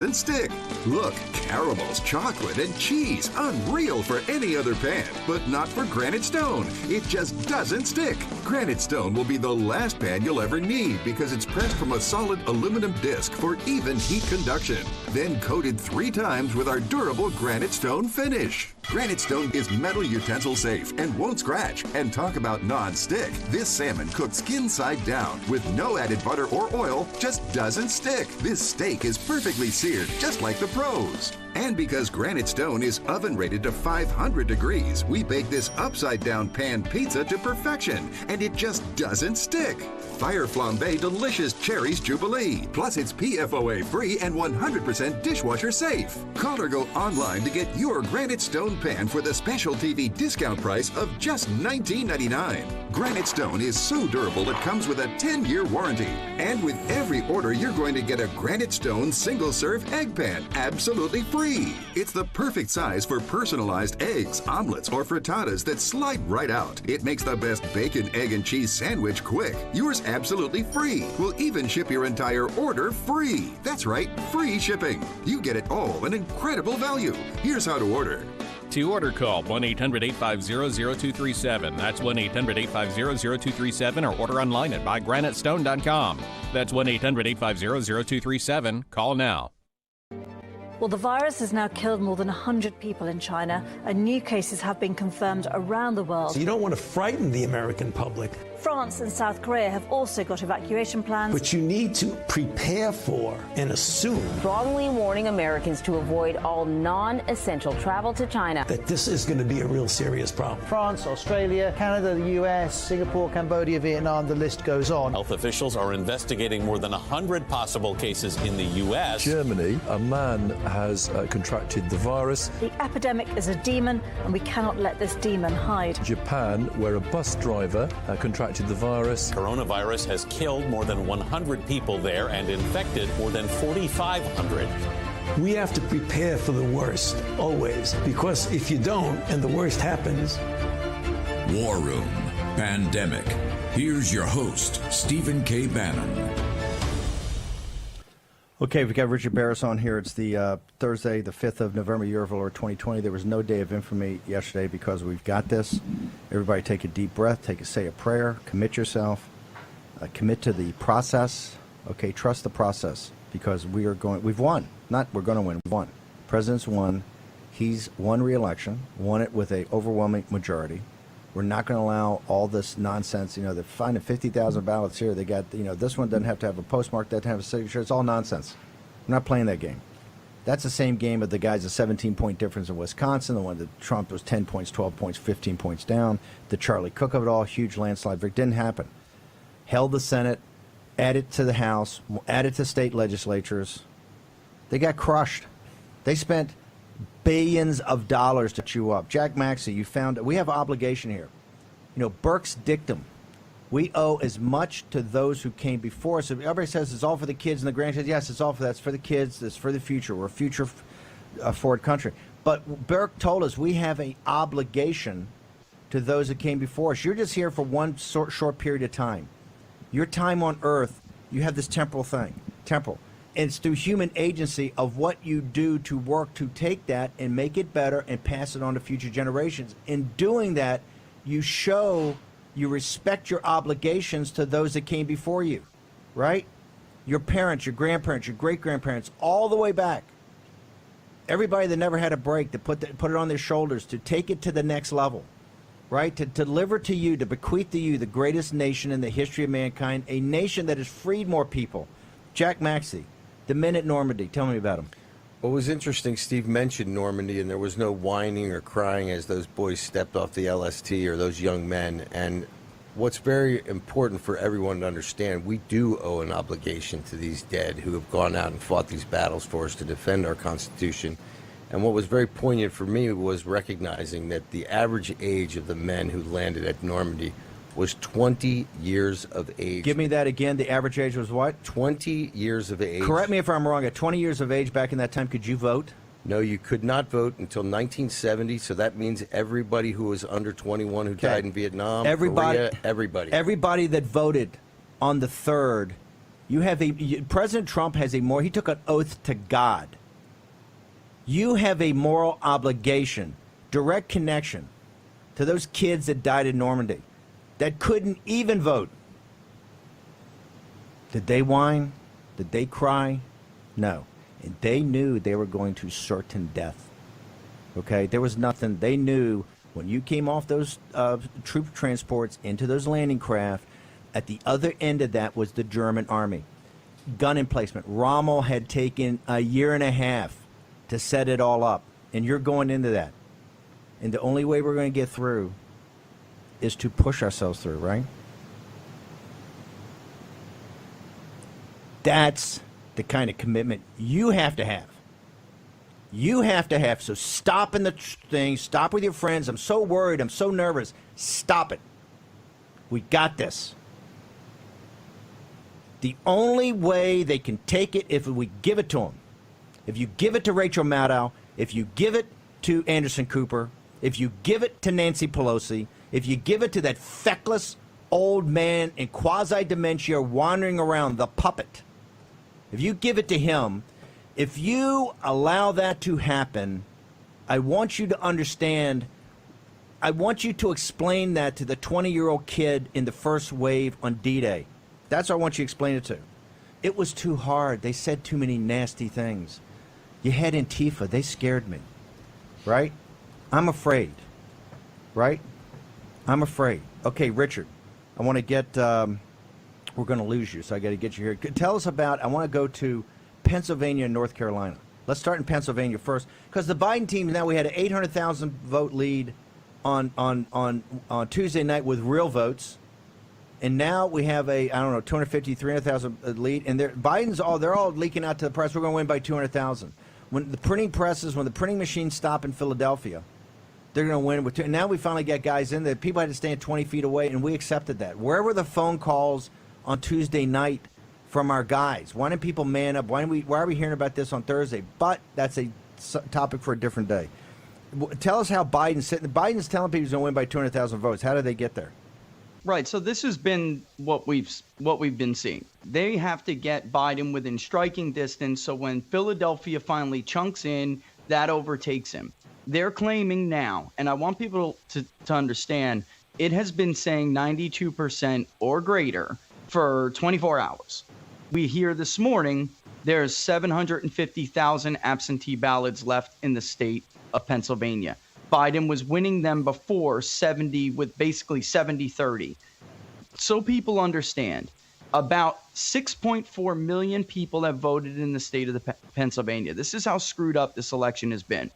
and stick. Look, caramels, chocolate, and cheese. Unreal for any other pan, but not for Granite Stone. It just doesn't stick. Granite Stone will be the last pan you'll ever need because it's pressed from a solid aluminum disc for even heat conduction. Then coated 3 times with our durable Granite Stone finish. Granite Stone is metal utensil safe and won't scratch. And talk about non-stick. This salmon cooked skin side down with no added butter or oil just doesn't stick. This steak is perfectly seared, just like the pros. And because Granite Stone is oven rated to 500 degrees, we bake this upside down pan pizza to perfection, and it just doesn't stick. Fire Flambe Delicious Cherries Jubilee. Plus, it's PFOA free and 100% dishwasher safe. Call or go online to get your Granite Stone pan for the special TV discount price of just $19.99. Granite Stone is so durable it comes with a 10-year warranty. And with every order, you're going to get a Granite Stone single-serve egg pan absolutely free. It's the perfect size for personalized eggs, omelets, or frittatas that slide right out. It makes the best bacon, egg, and cheese sandwich quick. Yours absolutely free. We'll even ship your entire order free. That's right, free shipping. You get it all, an incredible value. Here's how to order. To order, call 1-800-850-0237. That's 1-800-850-0237 or order online at buygranitestone.com. That's 1-800-850-0237. Call now. Well, the virus has now killed more than 100 people in China, and new cases have been confirmed around the world. So you don't want to frighten the American public. France and South Korea have also got evacuation plans. But you need to prepare for and assume strongly warning Americans to avoid all non-essential travel to China. That this is going to be a real serious problem. France, Australia, Canada, the US, Singapore, Cambodia, Vietnam, the list goes on. Health officials are investigating more than 100 possible cases in the US. Germany, a man has contracted the virus. The epidemic is a demon, and we cannot let this demon hide. Japan, where a bus driver contracted the virus. Coronavirus has killed more than 100 people there and infected more than 4,500. We have to prepare for the worst, always, because if you don't and the worst happens. War Room Pandemic. Here's your host, Stephen K. Bannon. Okay, we got Richard Barris on here. It's the Thursday, the 5th of November, year of our Lord 2020. There was no day of infamy yesterday because we've got this. Everybody take a deep breath, say a prayer, commit yourself, commit to the process. Okay, trust the process because we've won. Not we're going to win, we've won. The president's won. He's won re-election, won it with an overwhelming majority. We're not going to allow all this nonsense. You know, they're finding 50,000 ballots here. They got, this one doesn't have to have a postmark, doesn't have a signature. It's all nonsense. We're not playing that game. That's the same game of the guys, a 17-point difference in Wisconsin, the one that Trump was 10 points, 12 points, 15 points down. The Charlie Cook of it all, huge landslide victory. Didn't happen. Held the Senate, added to the House, added to state legislatures. They got crushed. They spent billions of dollars to chew up. Jack Maxey, you found we have obligation here. Burke's dictum. We owe as much to those who came before us. Everybody says it's all for the kids and the grandkids. Yes, it's all for that. It's for the kids. It's for the future. We're a future forward country. But Burke told us we have an obligation to those that came before us. You're just here for one short period of time. Your time on earth, you have this temporal thing. Temporal. And it's through human agency of what you do to work to take that and make it better and pass it on to future generations. In doing that, you show you respect your obligations to those that came before you, right? Your parents, your grandparents, your great-grandparents, all the way back. Everybody that never had a break, to put it on their shoulders, to take it to the next level, right? To deliver to you, to bequeath to you the greatest nation in the history of mankind, a nation that has freed more people. Jack Maxey. The men at Normandy. Tell me about them. Well, it was interesting. Steve mentioned Normandy, and there was no whining or crying as those boys stepped off the LST or those young men. And what's very important for everyone to understand, we do owe an obligation to these dead who have gone out and fought these battles for us to defend our Constitution. And what was very poignant for me was recognizing that the average age of the men who landed at Normandy was 20 years of age. Give me that again. The average age was what? 20 years of age. Correct me if I'm wrong. At 20 years of age back in that time, could you vote? No, you could not vote until 1970. So that means everybody who was under 21 who died in Vietnam, Korea, everybody. Everybody that voted on the 3rd President Trump has he took an oath to God. You have a moral obligation, direct connection to those kids that died in Normandy that couldn't even vote. Did they whine? Did they cry? No. And they knew they were going to certain death. Okay? There was nothing. They knew when you came off those troop transports into those landing craft, at the other end of that was the German army. Gun emplacement. Rommel had taken a year and a half to set it all up. And you're going into that. And the only way we're going to get through is to push ourselves through, right? That's the kind of commitment you have to have. You have to have. So stop in the thing. Stop with your friends. I'm so worried. I'm so nervous. Stop it. We got this. The only way they can take it if we give it to them. If you give it to Rachel Maddow, if you give it to Anderson Cooper, if you give it to Nancy Pelosi, if you give it to that feckless old man in quasi-dementia wandering around, the puppet, if you give it to him, if you allow that to happen, I want you to understand, I want you to explain that to the 20-year-old kid in the first wave on D-Day. That's what I want you to explain it to. It was too hard. They said too many nasty things. You had Antifa. They scared me. Right? I'm afraid. Right? I'm afraid. Okay, Richard, I want to get, we're going to lose you, so I got to get you here. Tell us about, I want to go to Pennsylvania and North Carolina. Let's start in Pennsylvania first, because the Biden team, now we had an 800,000 vote lead on Tuesday night with real votes. And now we have a, 250, 300,000 lead. And they're all leaking out to the press. We're going to win by 200,000. When the printing presses, when the printing machines stop in Philadelphia, they're going to win with two. And now we finally got guys in there. People had to stand 20 feet away, and we accepted that. Where were the phone calls on Tuesday night from our guys? Why didn't people man up? Why are we hearing about this on Thursday? But that's a topic for a different day. Tell us how Biden's telling people he's going to win by 200,000 votes. How did they get there? Right. So this has been what we've been seeing. They have to get Biden within striking distance. So when Philadelphia finally chunks in, that overtakes him. They're claiming now, and I want people to understand, it has been saying 92% or greater for 24 hours. We hear this morning there's 750,000 absentee ballots left in the state of Pennsylvania. Biden was winning them before 70 with basically 70-30. So people understand, about 6.4 million people have voted in the state of Pennsylvania. This is how screwed up this election has been.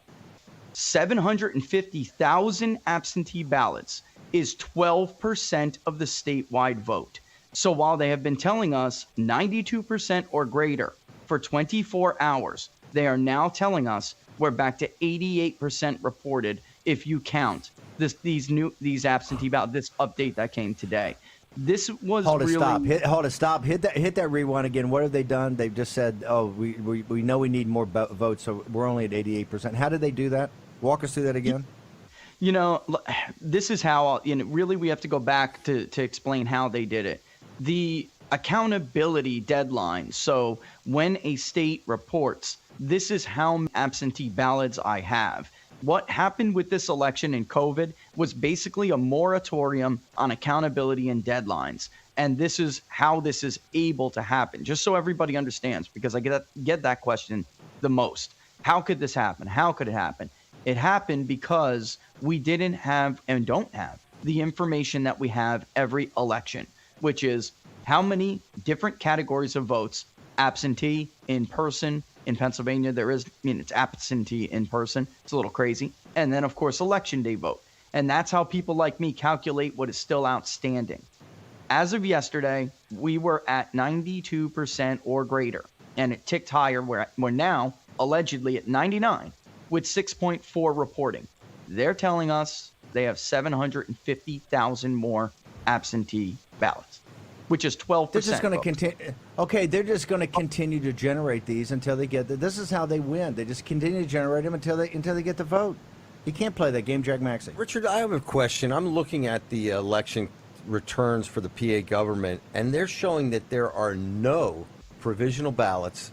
750,000 absentee ballots is 12% of the statewide vote. So while they have been telling us 92% or greater for 24 hours, they are now telling us we're back to 88% reported if you count these absentee ballots, this update that came today. This was Stop. Hit that rewind again. What have they done? They've just said, we know we need more votes, so we're only at 88%. How did they do that? Walk us through that again. This is how, really we have to go back to explain how they did it. The accountability deadline. So when a state reports, this is how absentee ballots I have. What happened with this election in COVID was basically a moratorium on accountability and deadlines. And this is how this is able to happen, just so everybody understands, because I get that question the most. How could this happen? How could it happen? It happened because we didn't have and don't have the information that we have every election, which is how many different categories of votes, absentee, in person. In Pennsylvania, it's absentee in person. It's a little crazy. And then, of course, election day vote. And that's how people like me calculate what is still outstanding. As of yesterday, we were at 92% or greater, and it ticked higher. We're now allegedly at 99 with 6.4 reporting. They're telling us they have 750,000 more absentee ballots, which is 12%. They're just going to continue. Okay, they're just going to continue to generate these until they get this is how they win. They just continue to generate them until they get the vote. You can't play that game, Jack Maxey. Richard, I have a question. I'm looking at the election returns for the PA government, and they're showing that there are no provisional ballots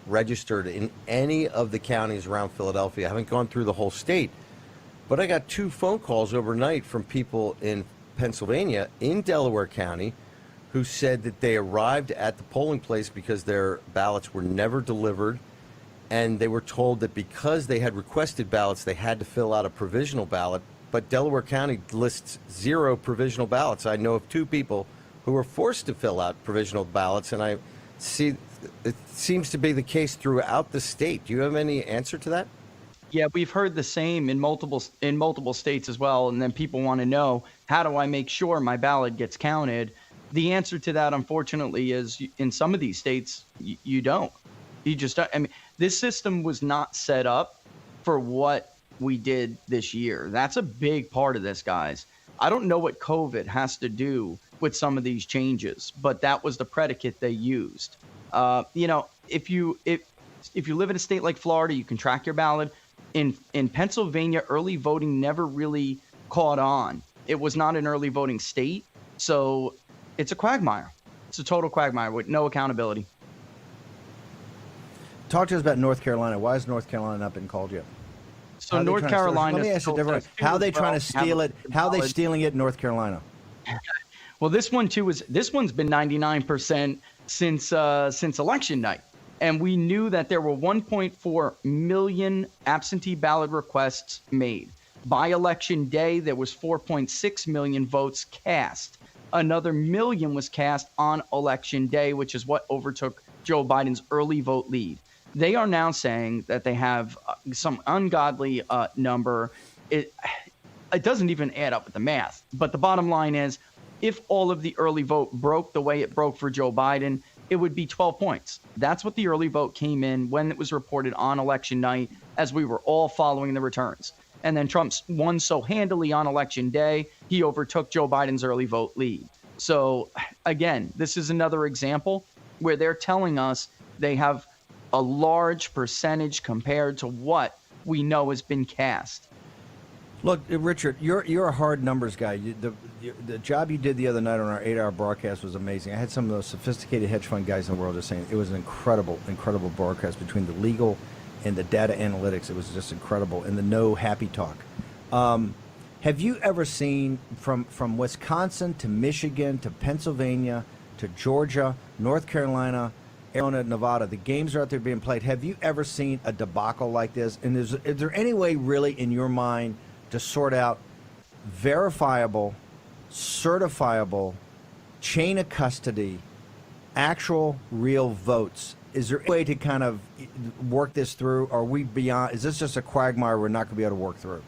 registered in any of the counties around Philadelphia. I haven't gone through the whole state, but I got 2 phone calls overnight from people in Pennsylvania, in Delaware County, who said that they arrived at the polling place because their ballots were never delivered, and they were told that because they had requested ballots, they had to fill out a provisional ballot. But Delaware County lists 0 provisional ballots. I know of 2 people who were forced to fill out provisional ballots, and I see it seems to be the case throughout the state. Do you have any answer to that? Yeah, we've heard the same in multiple states as well. And then people want to know, how do I make sure my ballot gets counted? The answer to that, unfortunately, is in some of these states, you don't. You just don't. I mean, this system was not set up for what we did this year. That's a big part of this, guys. I don't know what COVID has to do with some of these changes, but that was the predicate they used. If you live in a state like Florida, you can track your ballot. In Pennsylvania, early voting never really caught on. It was not an early voting state, so it's a quagmire. It's a total quagmire with no accountability. Talk to us about North Carolina. Why has North Carolina not been called yet? So North Carolina. Let me ask you different. How are they trying to steal it? How are they stealing it in North Carolina? Well, this one's been 99% since election night, and we knew that there were 1.4 million absentee ballot requests made. By election day, there was 4.6 million votes cast. Another million was cast on election day, which is what overtook Joe Biden's early vote lead. They are now saying that they have some ungodly number. It doesn't even add up with the math. But the bottom line is, if all of the early vote broke the way it broke for Joe Biden, it would be 12 points. That's what the early vote came in when it was reported on election night, as we were all following the returns. And then Trump won so handily on election day, he overtook Joe Biden's early vote lead. So again, this is another example where they're telling us they have a large percentage compared to what we know has been cast. Look, Richard, you're a hard numbers guy. The job you did the other night on our 8-hour broadcast was amazing. I had some of those sophisticated hedge fund guys in the world just saying it was an incredible broadcast between the legal and the data analytics. It was just incredible, and the no happy talk. Have you ever seen from Wisconsin to Michigan to Pennsylvania to Georgia, North Carolina, Arizona, Nevada, the games are out there being played. Have you ever seen a debacle like this? And is there any way really in your mind to sort out verifiable, certifiable, chain of custody, actual real votes? Is there a way to kind of work this through? Are we beyond? Is this just a quagmire we're not going to be able to work through?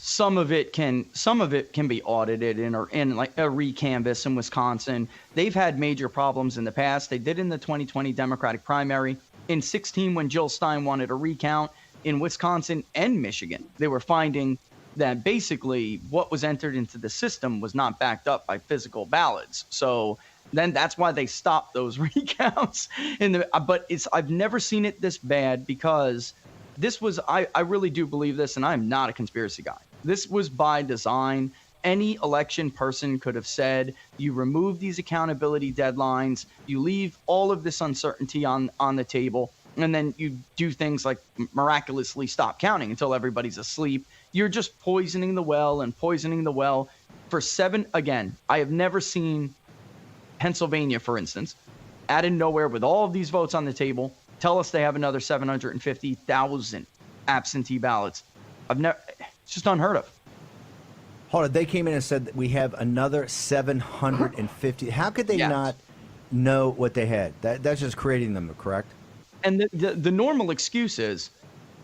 Some of it can be audited in like a recanvass in Wisconsin. They've had major problems in the past. They did in the 2020 Democratic primary. In 2016, when Jill Stein wanted a recount in Wisconsin and Michigan, they were finding that basically what was entered into the system was not backed up by physical ballots. So then that's why they stopped those recounts. But I've never seen it this bad, because this was, I really do believe this, and I'm not a conspiracy guy. This was by design. Any election person could have said, you remove these accountability deadlines, you leave all of this uncertainty on the table, and then you do things like miraculously stop counting until everybody's asleep. You're just poisoning the well and poisoning the well for again, I have never seen Pennsylvania, for instance, out of nowhere with all of these votes on the table, tell us they have another 750,000 absentee ballots. It's just unheard of. Hold on, they came in and said that we have another 750. How could they not know what they had? That's just creating them, correct? And the normal excuse is,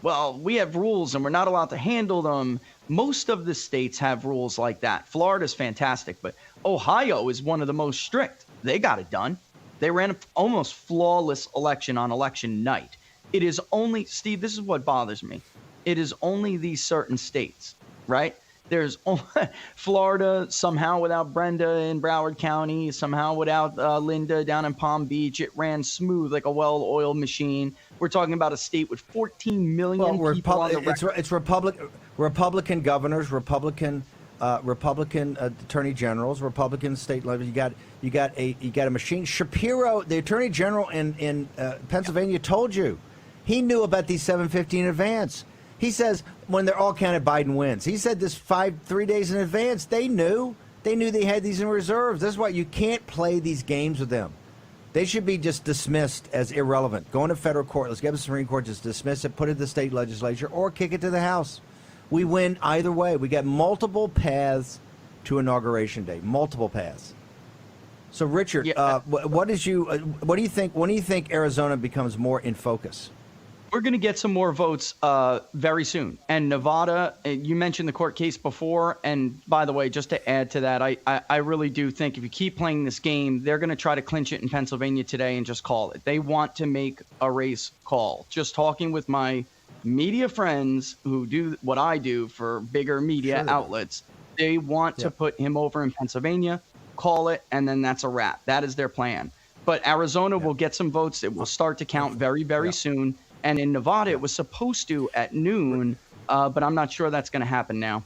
well, we have rules and we're not allowed to handle them. Most of the states have rules like that. Florida's fantastic, but Ohio is one of the most strict. They got it done. They ran an almost flawless election on election night. It is only, Steve, this is what bothers me. It is only these certain states, right? There's Florida, somehow without Brenda in Broward County, somehow without Linda down in Palm Beach. It ran smooth like a well-oiled machine. We're talking about a state with 14 million people on the record. It's Republican governors, Republican Republican attorney generals, Republican state level. You got a machine. Shapiro, the attorney general in Pennsylvania, told you he knew about these 750 in advance. He says when they're all counted, Biden wins. He said this 3 days in advance. They knew they had these in reserves. That's why you can't play these games with them. They should be just dismissed as irrelevant. Go into federal court. Let's get the Supreme Court, just dismiss it, put it to the state legislature, or kick it to the House. We win either way. We got multiple paths to Inauguration Day. Multiple paths. So, Richard, what do you think? When do you think Arizona becomes more in focus? We're going to get some more votes very soon. And Nevada, you mentioned the court case before. And by the way, just to add to that, I really do think if you keep playing this game, they're going to try to clinch it in Pennsylvania today and just call it. They want to make a race call. Just talking with my media friends who do what I do for bigger media outlets, they want to put him over in Pennsylvania, call it, and then that's a wrap. That is their plan. But Arizona will get some votes. It will start to count very, very soon. And in Nevada, it was supposed to at noon, but I'm not sure that's going to happen now.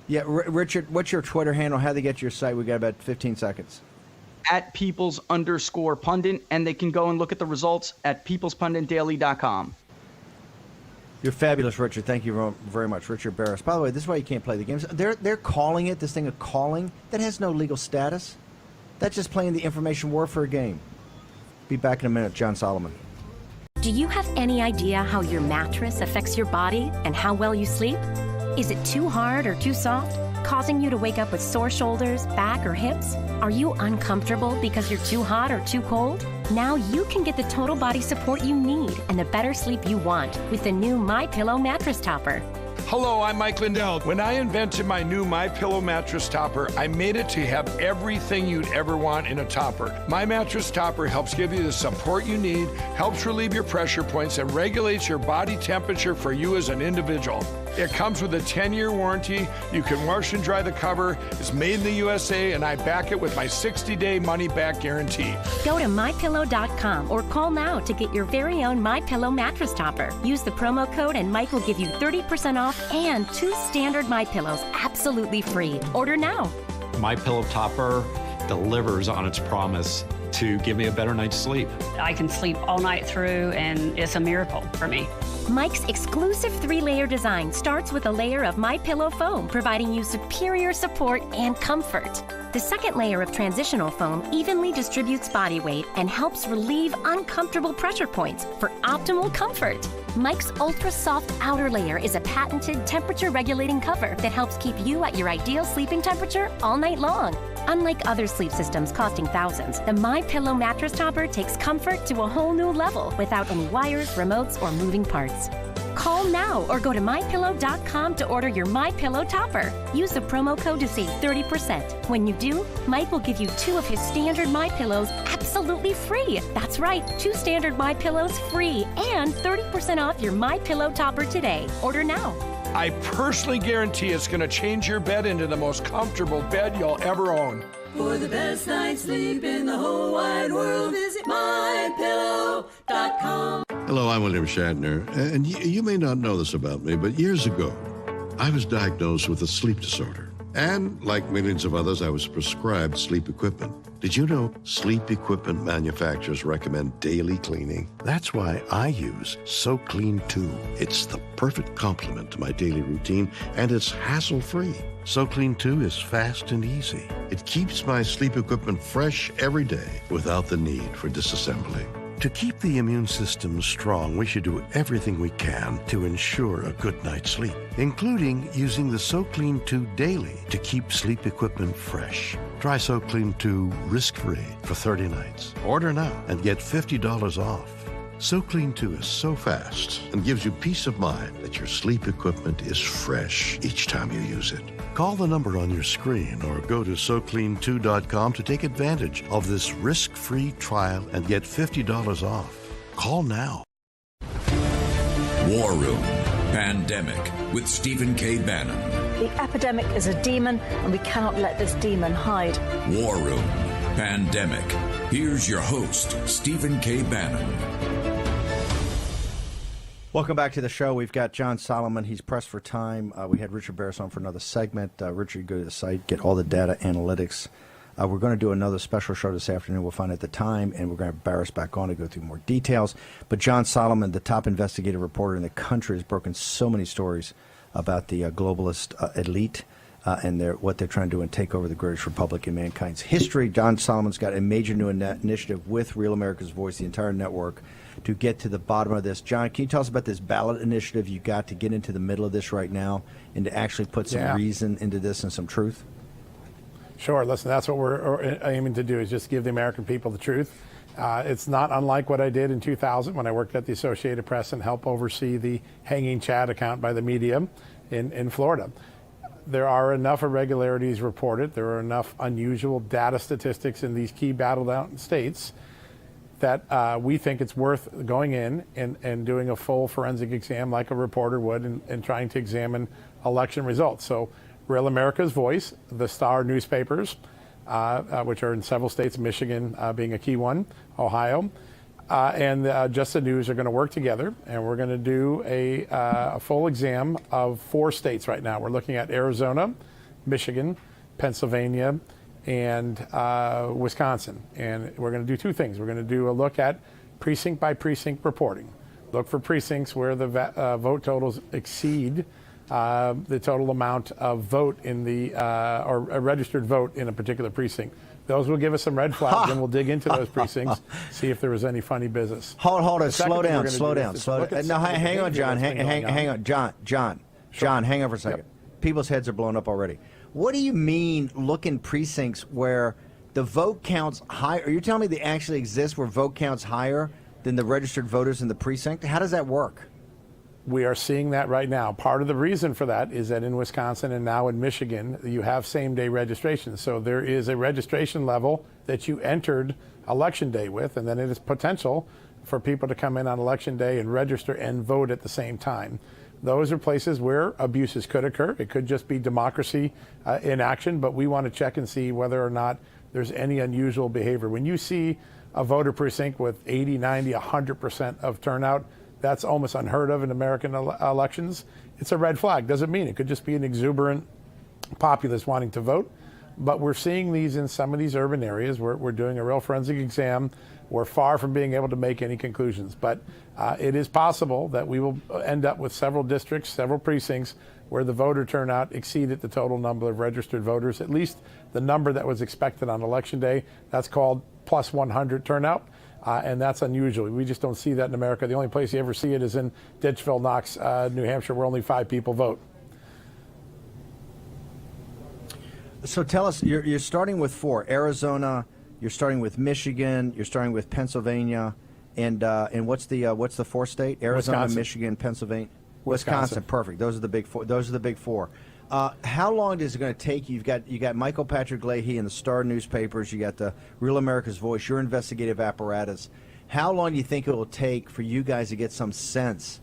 Yeah, Richard, what's your Twitter handle? How do they get to your site? We got about 15 seconds. At peoples_pundit, and they can go and look at the results at peoplespunditdaily.com. You're fabulous, Richard. Thank you very much, Richard Barris. By the way, this is why you can't play the games. They're calling it, this thing of calling, that has no legal status. That's just playing the information warfare game. Be back in a minute. John Solomon. Do you have any idea how your mattress affects your body and how well you sleep? Is it too hard or too soft, causing you to wake up with sore shoulders, back, or hips? Are you uncomfortable because you're too hot or too cold? Now you can get the total body support you need and the better sleep you want with the new MyPillow mattress topper. Hello, I'm Mike Lindell. When I invented my new MyPillow mattress topper, I made it to have everything you'd ever want in a topper. My mattress topper helps give you the support you need, helps relieve your pressure points, and regulates your body temperature for you as an individual. It comes with a 10-year warranty. You can wash and dry the cover. It's made in the USA, and I back it with my 60-day money-back guarantee. Go to MyPillow.com or call now to get your very own MyPillow mattress topper. Use the promo code and Mike will give you 30% off and 2 standard MyPillows absolutely free. Order now. MyPillow topper delivers on its promise to give me a better night's sleep. I can sleep all night through, and it's a miracle for me. Mike's exclusive 3-layer design starts with a layer of MyPillow foam, providing you superior support and comfort. The second layer of transitional foam evenly distributes body weight and helps relieve uncomfortable pressure points for optimal comfort. Mike's ultra-soft outer layer is a patented temperature-regulating cover that helps keep you at your ideal sleeping temperature all night long. Unlike other sleep systems costing thousands, the MyPillow mattress topper takes comfort to a whole new level without any wires, remotes, or moving parts. Call now or go to MyPillow.com to order your MyPillow topper. Use the promo code to save 30%. When you do, Mike will give you 2 of his standard MyPillows absolutely free. That's right, 2 standard MyPillows free and 30% off your MyPillow topper today. Order now. I personally guarantee it's going to change your bed into the most comfortable bed you'll ever own. For the best night's sleep in the whole wide world, visit MyPillow.com. Hello, I'm William Shatner, and you may not know this about me, but years ago, I was diagnosed with a sleep disorder. And like millions of others, I was prescribed sleep equipment. Did you know sleep equipment manufacturers recommend daily cleaning? That's why I use SoClean 2. It's the perfect complement to my daily routine, and it's hassle-free. SoClean 2 is fast and easy. It keeps my sleep equipment fresh every day without the need for disassembly. To keep the immune system strong, we should do everything we can to ensure a good night's sleep, including using the SoClean 2 daily to keep sleep equipment fresh. Try SoClean 2 risk-free for 30 nights. Order now and get $50 off. SoClean 2 is so fast and gives you peace of mind that your sleep equipment is fresh each time you use it. Call the number on your screen or go to SoClean2.com to take advantage of this risk-free trial and get $50 off. Call now. War Room Pandemic with Stephen K. Bannon. The epidemic is a demon, and we cannot let this demon hide. War Room Pandemic. Here's your host, Stephen K. Bannon. Welcome back to the show. We've got John Solomon. He's pressed for time. We had Richard Barris on for another segment. Richard, go to the site, get all the data analytics. We're going to do another special show this afternoon. We'll find out the time, and we're going to have Barris back on to go through more details. But John Solomon, the top investigative reporter in the country, has broken so many stories about the globalist elite and what they're trying to do and take over the greatest republic in mankind's history. John Solomon's got a major new initiative with Real America's Voice, the entire network, to get to the bottom of this. John, can you tell us about this ballot initiative you got to get into the middle of this right now and to actually put some reason into this and some truth? Sure. Listen, that's what we're aiming to do, is just give the American people the truth. It's not unlike what I did in 2000 when I worked at the Associated Press and helped oversee the hanging Chad account by the media in Florida. There are enough irregularities reported. There are enough unusual data statistics in these key battle-down states that we think it's worth going in and doing a full forensic exam like a reporter would and trying to examine election results. So Real America's Voice, the Star newspapers, which are in several states, Michigan being a key one, Ohio, and Just the News are going to work together, and we're going to do a full exam of 4 states right now. We're looking at Arizona, Michigan, Pennsylvania, and Wisconsin. And we're going to do 2 things. We're going to do a look at precinct by precinct reporting. Look for precincts where the vote totals exceed the total amount of vote in the or a registered vote in a particular precinct. Those will give us some red flags, and we'll dig into those precincts, see if there was any funny business. Hold on, slow down. No, hang on, John. Hang on, John, hang on for a second. People's heads are blown up already. What do you mean looking precincts where the vote counts higher? Are you telling me they actually exist where vote counts higher than the registered voters in the precinct? How does that work? We are seeing that right now. Part of the reason for that is that in Wisconsin and now in Michigan, you have same-day registration. So there is a registration level that you entered Election Day with, and then it is potential for people to come in on Election Day and register and vote at the same time. Those are places where abuses could occur. It could just be democracy in action, but we want to check and see whether or not there's any unusual behavior. When you see a voter precinct with 80, 90, 100% of turnout, that's almost unheard of in American elections. It's a red flag. Doesn't mean it could just be an exuberant populace wanting to vote. But we're seeing these in some of these urban areas. We're doing a real forensic exam. We're far from being able to make any conclusions. But it is possible that we will end up with several districts, several precincts, where the voter turnout exceeded the total number of registered voters, at least the number that was expected on Election Day. That's called plus 100 turnout. And that's unusual. We just don't see that in America. The only place you ever see it is in Ditchville, Knox, New Hampshire, where only 5 people vote. So tell us, you're starting with 4. Arizona, you're starting with Michigan, you're starting with Pennsylvania, and what's the 4th state? Arizona, Wisconsin. Michigan, Pennsylvania, Wisconsin. Perfect. Those are the big 4. Those are the big 4. How long is it going to take? You got Michael Patrick Leahy in the Star newspapers. You got the Real America's Voice, your investigative apparatus. How long do you think it will take for you guys to get some sense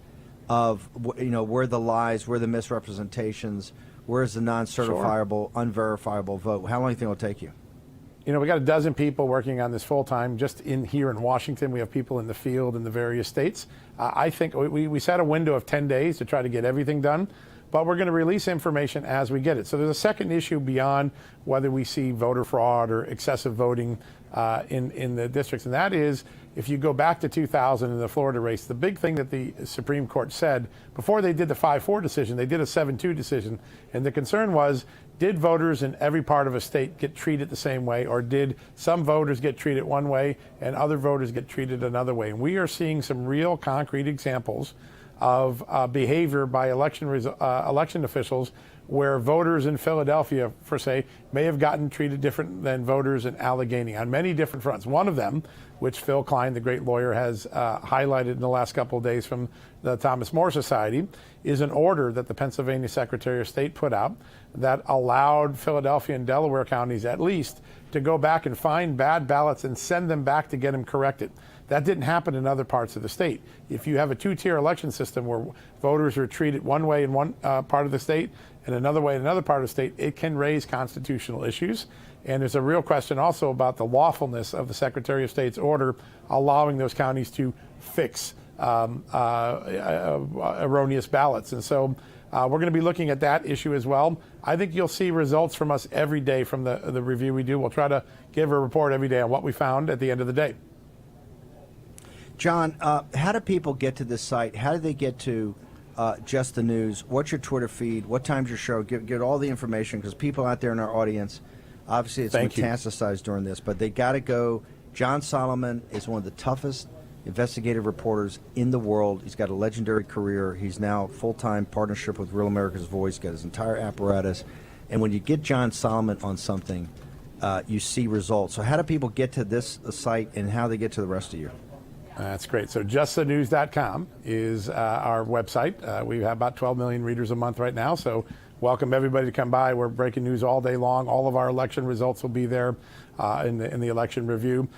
of where the lies, where the misrepresentations, where's the non-certifiable, unverifiable vote? How long do you think it will take you? We got a dozen people working on this full time. Just here in Washington, we have people in the field in the various states. I think we set a window of 10 days to try to get everything done. But we're going to release information as we get it. So there's a second issue beyond whether we see voter fraud or excessive voting in the districts. And that is, if you go back to 2000 in the Florida race, the big thing that the Supreme Court said, before they did the 5-4 decision, they did a 7-2 decision. And the concern was, did voters in every part of a state get treated the same way, or did some voters get treated one way and other voters get treated another way? And we are seeing some real concrete examples of behavior by election officials where voters in Philadelphia, for say, may have gotten treated different than voters in Allegheny on many different fronts. One of them, which Phil Klein, the great lawyer, has highlighted in the last couple of days from the Thomas More Society, is an order that the Pennsylvania Secretary of State put out that allowed Philadelphia and Delaware counties at least to go back and find bad ballots and send them back to get them corrected. That didn't happen in other parts of the state. If you have a two-tier election system where voters are treated one way in one part of the state and another way in another part of the state, it can raise constitutional issues. And there's a real question also about the lawfulness of the Secretary of State's order allowing those counties to fix erroneous ballots. And so we're going to be looking at that issue as well. I think you'll see results from us every day from the review we do. We'll try to give a report every day on what we found at the end of the day. John, how do people get to this site? How do they get to Just the News? What's your Twitter feed? What time's your show? Get all the information, because people out there in our audience, obviously it's metastasized during this, but they got to go. John Solomon is one of the toughest investigative reporters in the world. He's got a legendary career. He's now full-time partnership with Real America's Voice, got his entire apparatus. And when you get John Solomon on something, you see results. So how do people get to this site, and how they get to the rest of you? That's great. So justthenews.com is our website. We have about 12 million readers a month right now, so welcome everybody to come by. We're breaking news all day long. All of our election results will be there in the election review.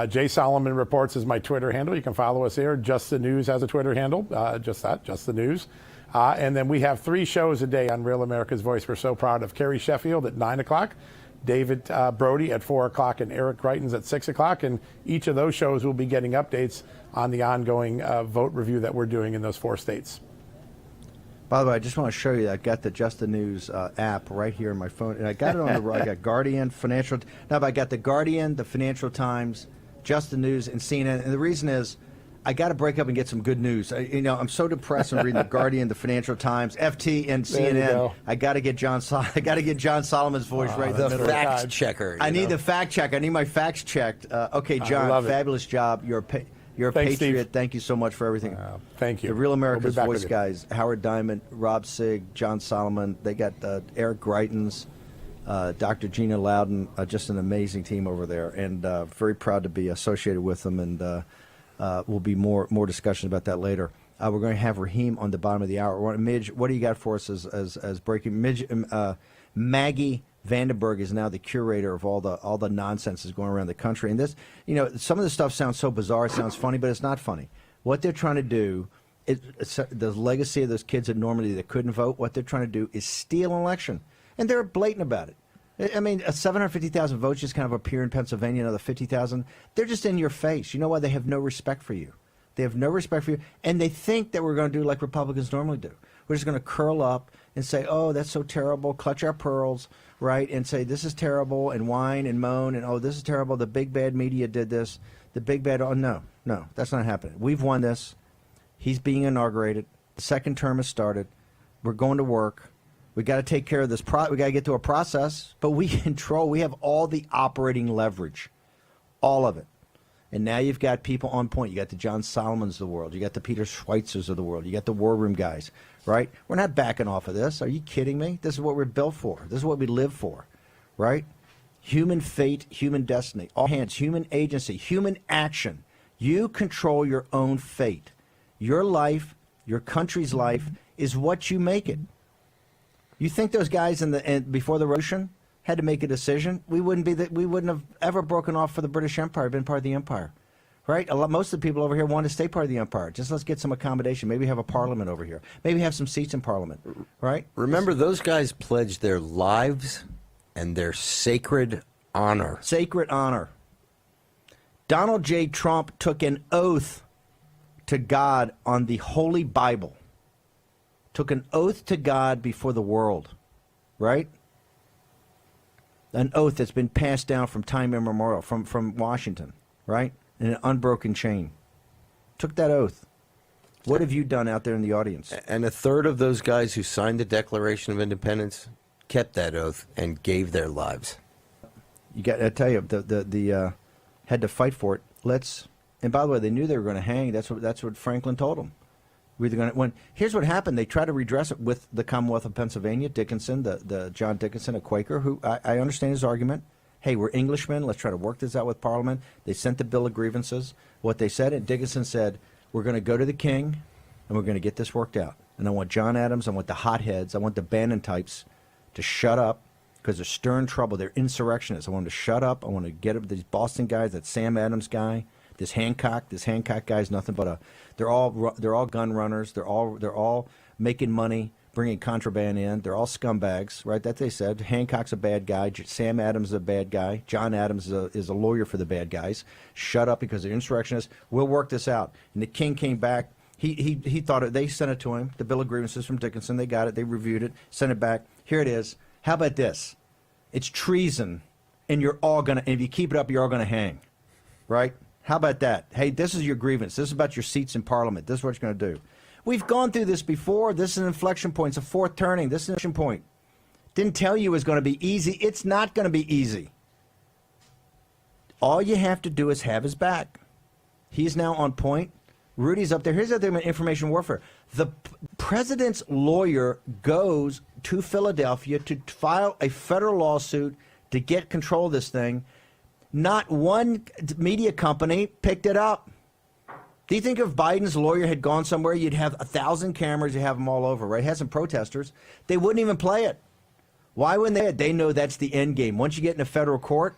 Jay Solomon Reports is my Twitter handle. You can follow us here. Just the News has a Twitter handle, just the News. And then we have 3 shows a day on Real America's Voice. We're so proud of Kerry Sheffield at 9 o'clock. David Brody at 4 o'clock, and Eric Greitens at 6 o'clock. And each of those shows will be getting updates on the ongoing vote review that we're doing in those 4 states. By the way, I just want to show you, I've got the Just the News app right here on my phone. And I got it on the right. I got Guardian, Financial. Now, I got the Guardian, the Financial Times, Just the News, and CNN. And the reason is, I got to break up and get some good news. I'm so depressed when reading the Guardian, the Financial Times, FT, and CNN. I got to get John Solomon's voice right in the middle. The fact checker. I need the fact check. I need my facts checked. Okay, John, fabulous job. You're a Thanks, patriot. Steve. Thank you so much for everything. Thank you. The Real America's We'll Voice guys, Howard Diamond, Rob Sigg, John Solomon. They got Eric Greitens, Dr. Gina Loudon, just an amazing team over there, and very proud to be associated with them. And will be more discussion about that later. We're going to have Raheem on the bottom of the hour. Midge, what do you got for us as breaking? Midge, Maggie Vandenberg is now the curator of all the nonsense that's going around the country. And this, some of this stuff sounds so bizarre, it sounds funny, but it's not funny. What they're trying to do, the legacy of those kids at Normandy that couldn't vote, what they're trying to do is steal an election. And they're blatant about it. I mean, 750,000 votes just kind of appear in Pennsylvania, another 50,000. They're just in your face. You know why? They have no respect for you. They have no respect for you. And they think that we're going to do like Republicans normally do. We're just going to curl up and say, oh, that's so terrible, clutch our pearls, right? And say, this is terrible, and whine and moan, and oh, this is terrible. The big bad media did this. The big bad, oh, no, that's not happening. We've won this. He's being inaugurated. The second term has started. We're going to work. We got to take care of this. We got to get to a process, but we have all the operating leverage, all of it. And now you've got people on point. You got the John Solomons of the world. You got the Peter Schweitzers of the world. You got the War Room guys, right? We're not backing off of this. Are you kidding me? This is what we're built for. This is what we live for, right? Human fate, human destiny, all hands, human agency, human action. You control your own fate. Your life, your country's life, is what you make it. You think those guys before the revolution had to make a decision? We wouldn't have ever broken off for the British Empire, been part of the empire, right? Most of the people over here want to stay part of the empire. Just let's get some accommodation. Maybe have a parliament over here. Maybe have some seats in parliament, right? Remember, those guys pledged their lives and their sacred honor. Sacred honor. Donald J. Trump took an oath to God on the Holy Bible. Took an oath to God before the world, right? An oath that's been passed down from time immemorial, from Washington, right? In an unbroken chain. Took that oath. What have you done out there in the audience? And a third of those guys who signed the Declaration of Independence kept that oath and gave their lives. I tell you, the had to fight for it. And by the way, they knew they were going to hang. That's what Franklin told them. Here's what happened. They tried to redress it with the Commonwealth of Pennsylvania, Dickinson, the John Dickinson, a Quaker, who I understand his argument. Hey, we're Englishmen. Let's try to work this out with Parliament. They sent the Bill of Grievances. What they said, and Dickinson said, we're going to go to the king, and we're going to get this worked out. And I want John Adams, I want the hotheads, I want the Bannon types to shut up because they're stirring trouble. They're insurrectionists. I want them to shut up. I want to get up these Boston guys, that Sam Adams guy, this Hancock guy is nothing but they're all gun runners. They're all making money, bringing contraband in. They're all scumbags, right? That they said. Hancock's a bad guy. Sam Adams is a bad guy. John Adams is a lawyer for the bad guys. Shut up because they're insurrectionists. We'll work this out. And the king came back. He thought they sent it to him. The Bill of Grievances from Dickinson. They got it. They reviewed it. Sent it back. Here it is. How about this? It's treason, and you're all gonna. And if you keep it up, you're all gonna hang, right? How about that? Hey, this is your grievance. This is about your seats in Parliament. This is what you're gonna do. We've gone through this before. This is an inflection point. It's a fourth turning. This is an inflection point. Didn't tell you it was going to be easy. It's not going to be easy. All you have to do is have his back. He's now on point. Rudy's up there. Here's the thing about information warfare. The president's lawyer goes to Philadelphia to file a federal lawsuit to get control of this thing. Not one media company picked it up. Do you think if Biden's lawyer had gone somewhere, you'd have 1,000 cameras, you have them all over, right? Had some protesters. They wouldn't even play it. Why wouldn't they? They know that's the end game. Once you get in a federal court,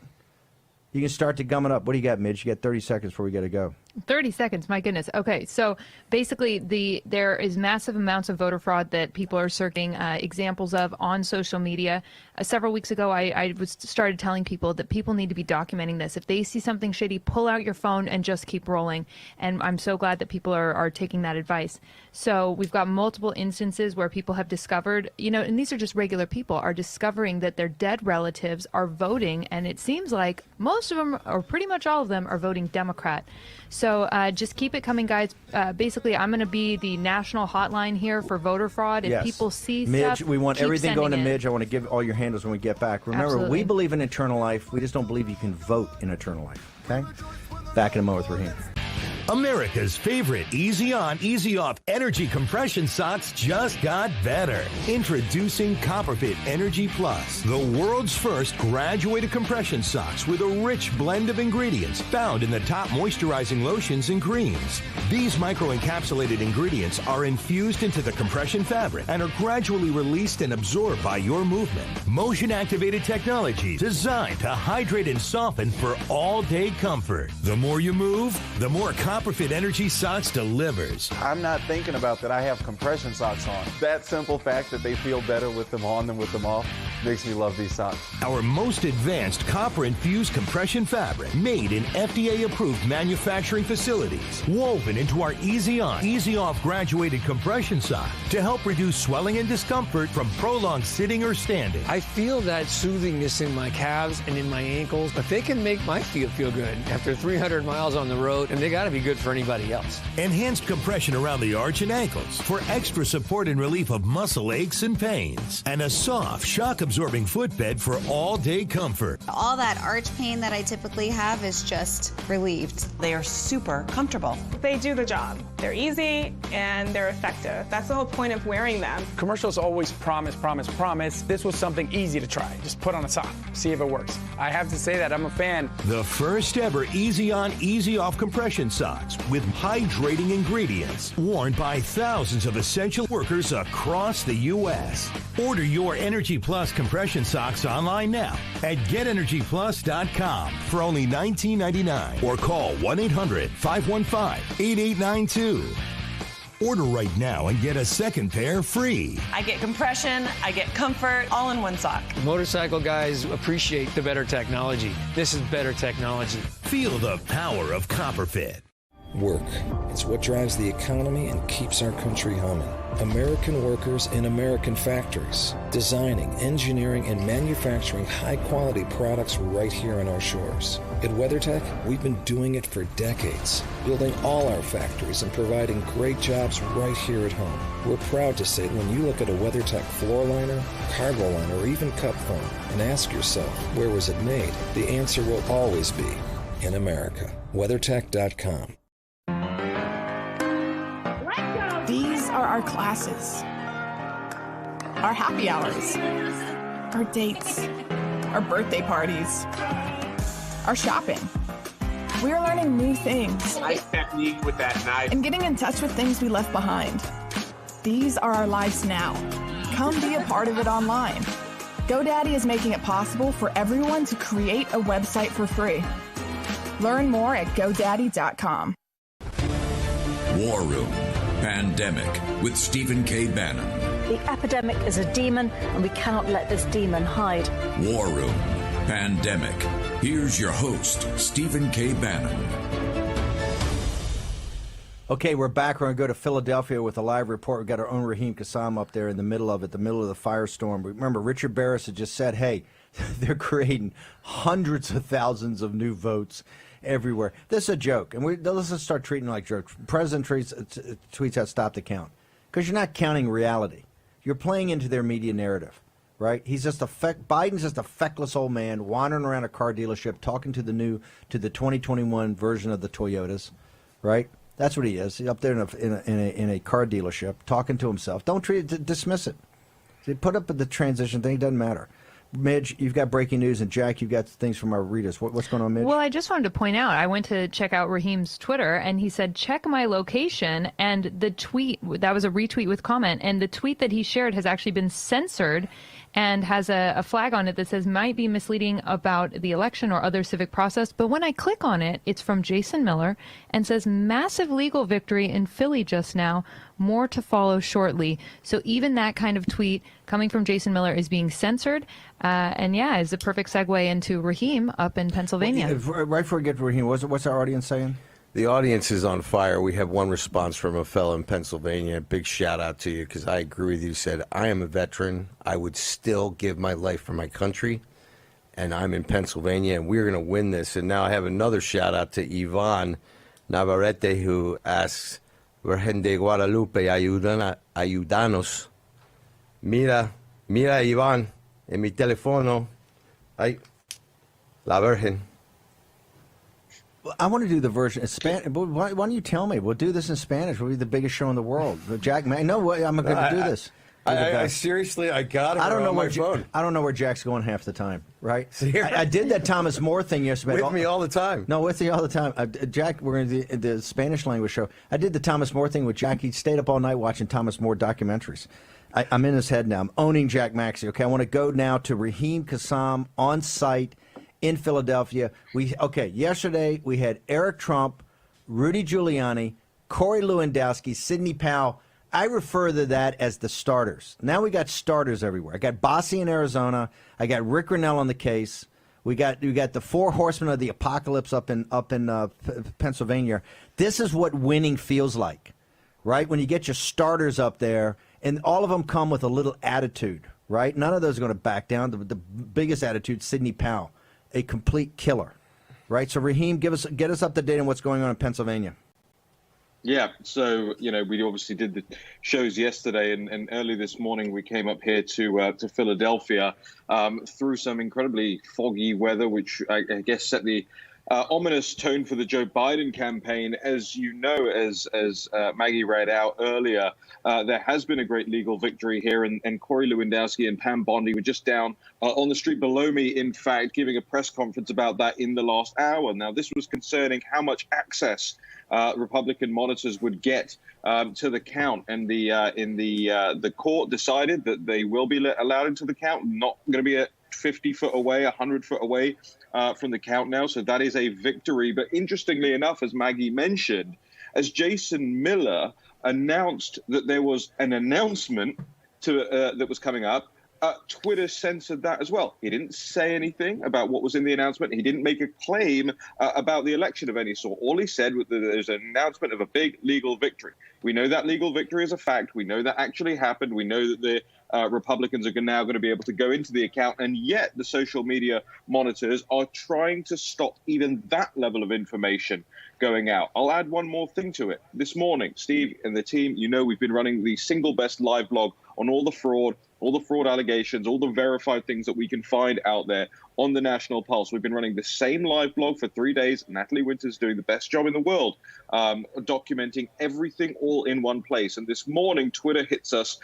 you can start to gum it up. What do you got, Midge? You got 30 seconds before we got to go. 30 seconds, my goodness. Okay, so basically there is massive amounts of voter fraud that people are circulating examples of on social media. Several weeks ago, I started telling people that people need to be documenting this. If they see something shady, pull out your phone and just keep rolling. And I'm so glad that people are taking that advice. So we've got multiple instances where people have discovered, and these are just regular people, are discovering that their dead relatives are voting. And it seems like most of them, or pretty much all of them, are voting Democrat. So just keep it coming, guys. Basically, I'm going to be the national hotline here for voter fraud. If people see Midge, stuff, we want everything going to it. Midge. I want to give all your handles when we get back. Remember, Absolutely. We believe in eternal life. We just don't believe you can vote in eternal life. Okay? Back in a moment with Raheem. America's favorite easy on, easy off energy compression socks just got better. Introducing CopperFit Energy Plus, the world's first graduated compression socks with a rich blend of ingredients found in the top moisturizing lotions and creams. These micro-encapsulated ingredients are infused into the compression fabric and are gradually released and absorbed by your movement. Motion-activated technology designed to hydrate and soften for all-day comfort. The more you move, the more CopperFit Energy Socks delivers. I'm not thinking about that I have compression socks on. That simple fact that they feel better with them on than with them off makes me love these socks. Our most advanced copper-infused compression fabric, made in FDA-approved manufacturing facilities, woven into our Easy On, Easy Off graduated compression sock to help reduce swelling and discomfort from prolonged sitting or standing. I feel that soothingness in my calves and in my ankles, but they can make my feet feel good after 300 miles on the road, and they got to be good for anybody else. Enhanced compression around the arch and ankles for extra support and relief of muscle aches and pains. And a soft, shock-absorbing footbed for all-day comfort. All that arch pain that I typically have is just relieved. They are super comfortable. They do the job. They're easy and they're effective. That's the whole point of wearing them. Commercials always promise, promise, promise. This was something easy to try. Just put on a sock, see if it works. I have to say that I'm a fan. The first ever Easy On, Easy Off compression socks with hydrating ingredients, worn by thousands of essential workers across the U.S. Order your Energy Plus compression socks online now at GetEnergyPlus.com for only $19.99 or call 1-800-515-8892. Order right now and get a second pair free. I get compression, I get comfort, all in one sock. Motorcycle guys appreciate the better technology. This is better technology. Feel the power of CopperFit. Work. It's what drives the economy and keeps our country humming. American workers in American factories, designing, engineering, and manufacturing high-quality products right here on our shores. At WeatherTech, we've been doing it for decades, building all our factories and providing great jobs right here at home. We're proud to say when you look at a WeatherTech floor liner, cargo liner, or even cup foam, and ask yourself, where was it made? The answer will always be in America. WeatherTech.com. These are our classes, our happy hours, our dates, our birthday parties, our shopping. We're learning new things. Nice technique with that knife. And getting in touch with things we left behind. These are our lives now. Come be a part of it online. GoDaddy is making it possible for everyone to create a website for free. Learn more at GoDaddy.com. War Room Pandemic with Stephen K. Bannon. The epidemic is a demon, and we cannot let this demon hide. War Room Pandemic. Here's your host, Stephen K. Bannon. Okay, we're back. We're going to go to Philadelphia with a live report. We've got our own Raheem Kassam up there in the middle of it, the middle of the firestorm. Remember, Richard Barris had just said, hey, they're creating hundreds of thousands of new votes everywhere. This is a joke, and let's just start treating it like jokes. President tweets out, stop the count, because you're not counting reality. You're playing into their media narrative, right? He's just Biden's just a feckless old man wandering around a car dealership talking to the 2021 version of the Toyotas, right? That's what he is. He's up there in a car dealership talking to himself. Don't dismiss it. Put up the transition thing. It doesn't matter. Midge, you've got breaking news, and Jack, you've got things from our readers. What's going on, Midge? Well, I just wanted to point out, I went to check out Raheem's Twitter, and he said, check my location, and the tweet, that was a retweet with comment, and the tweet that he shared has actually been censored and has a flag on it that says might be misleading about the election or other civic process. But when I click on it, it's from Jason Miller and says massive legal victory in Philly just now, more to follow shortly. So even that kind of tweet coming from Jason Miller is being censored. And yeah, is a perfect segue into Raheem up in Pennsylvania. Right before we get to Raheem, what's our audience saying? The audience is on fire. We have one response from a fellow in Pennsylvania. Big shout out to you, because I agree with you. Said, I am a veteran. I would still give my life for my country. And I'm in Pennsylvania, and we're going to win this. And now I have another shout out to Yvonne Navarrete, who asks, Virgen de Guadalupe, ayúdanos. Mira, Iván, en mi teléfono, ay, la Virgen. I want to do the version in Spanish. Why don't you tell me? We'll do this in Spanish. We'll be the biggest show in the world. Jack, no, I'm going to do this. I seriously, I got it. I don't know my where phone. I don't know where Jack's going half the time. Right? I did that Thomas More thing yesterday. With me all the time. No, with me all the time. Jack, we're in the Spanish language show. I did the Thomas More thing with Jack. He stayed up all night watching Thomas More documentaries. I'm in his head now. I'm owning Jack Maxey. Okay, I want to go now to Raheem Kassam on site in Philadelphia. Yesterday we had Eric Trump, Rudy Giuliani, Corey Lewandowski, Sidney Powell. I refer to that as the starters. Now we got starters everywhere. I got Bossie in Arizona. I got Rick Grinnell on the case. We got the four horsemen of the apocalypse up in Pennsylvania. This is what winning feels like, right? When you get your starters up there, and all of them come with a little attitude, right? None of those are going to back down. The biggest attitude, Sidney Powell, a complete killer, right? So Raheem, get us up to date on what's going on in Pennsylvania. Yeah, so, we obviously did the shows yesterday, and early this morning we came up here to Philadelphia through some incredibly foggy weather, which I guess set the ominous tone for the Joe Biden campaign. As you know, as Maggie read out earlier, there has been a great legal victory here, and Corey Lewandowski and Pam Bondi were just down on the street below me, in fact, giving a press conference about that in the last hour. Now, this was concerning how much access Republican monitors would get to the count, and the court decided that they will be allowed into the count, not going to be at 50 foot away, 100 foot away from the count now. So that is a victory. But interestingly enough, as Maggie mentioned, as Jason Miller announced that there was an announcement that was coming up, Twitter censored that as well. He didn't say anything about what was in the announcement. He didn't make a claim about the election of any sort. All he said was that there's an announcement of a big legal victory. We know that legal victory is a fact. We know that actually happened. We know that the Republicans are now going to be able to go into the account, and yet the social media monitors are trying to stop even that level of information going out. I'll add one more thing to it. This morning, Steve and the team, we've been running the single best live blog on all the fraud allegations, all the verified things that we can find out there on the National Pulse. We've been running the same live blog for 3 days. Natalie Winter's doing the best job in the world, documenting everything all in one place. And this morning, Twitter hits us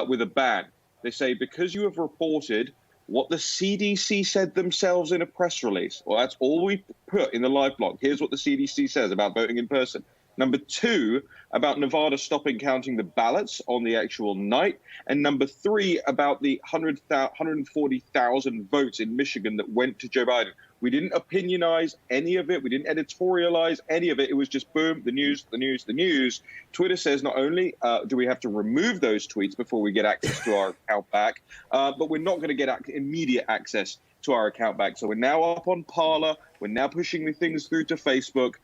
with a ban. They say, because you have reported what the CDC said themselves in a press release, well, that's all we put in the live blog. Here's what the CDC says about voting in person. Number 2, about Nevada stopping counting the ballots on the actual night. And number 3, about the 140,000 votes in Michigan that went to Joe Biden. We didn't opinionize any of it. We didn't editorialize any of it. It was just boom, the news, the news, the news. Twitter says not only do we have to remove those tweets before we get access to our account back, but we're not going to get immediate access to our account back. So we're now up on Parler. We're now pushing the things through to Facebook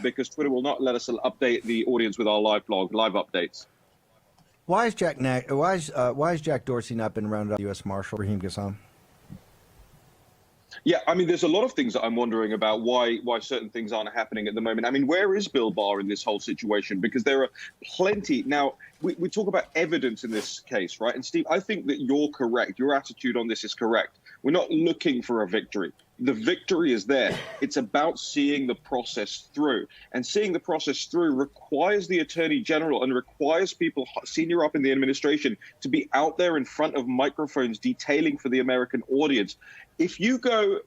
because Twitter will not let us update the audience with our live blog, live updates. Why is Jack Dorsey not been rounded up U.S. Marshal Raheem Ghassan? Yeah, I mean, there's a lot of things that I'm wondering about why certain things aren't happening at the moment. I mean, where is Bill Barr in this whole situation? Because there are plenty. Now, we talk about evidence in this case, right? And Steve, I think that you're correct. Your attitude on this is correct. We're not looking for a victory. The victory is there. It's about seeing the process through. And seeing the process through requires the Attorney General and requires people senior up in the administration to be out there in front of microphones detailing for the American audience. If you go,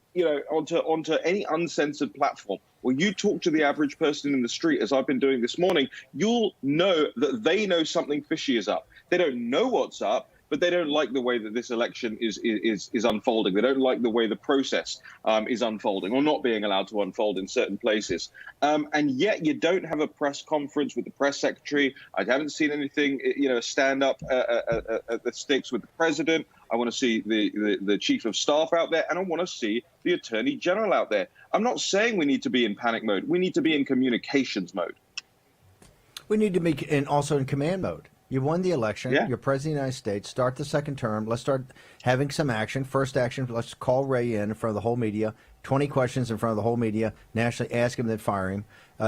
onto any uncensored platform, or you talk to the average person in the street, as I've been doing this morning, you'll know that they know something fishy is up. They don't know what's up, but they don't like the way that this election is unfolding. They don't like the way the process is unfolding, or not being allowed to unfold in certain places. And yet you don't have a press conference with the press secretary. I haven't seen anything, stand up at the sticks with the president. I want to see the chief of staff out there, and I want to see the attorney general out there. I'm not saying we need to be in panic mode. We need to be in communications mode. We need to be also in command mode. You won the election. Yeah. You're president of the United States. Start the second term. Let's start having some action. First action, let's call Ray in front of the whole media. 20 questions in front of the whole media. Nationally, ask him, then fire him.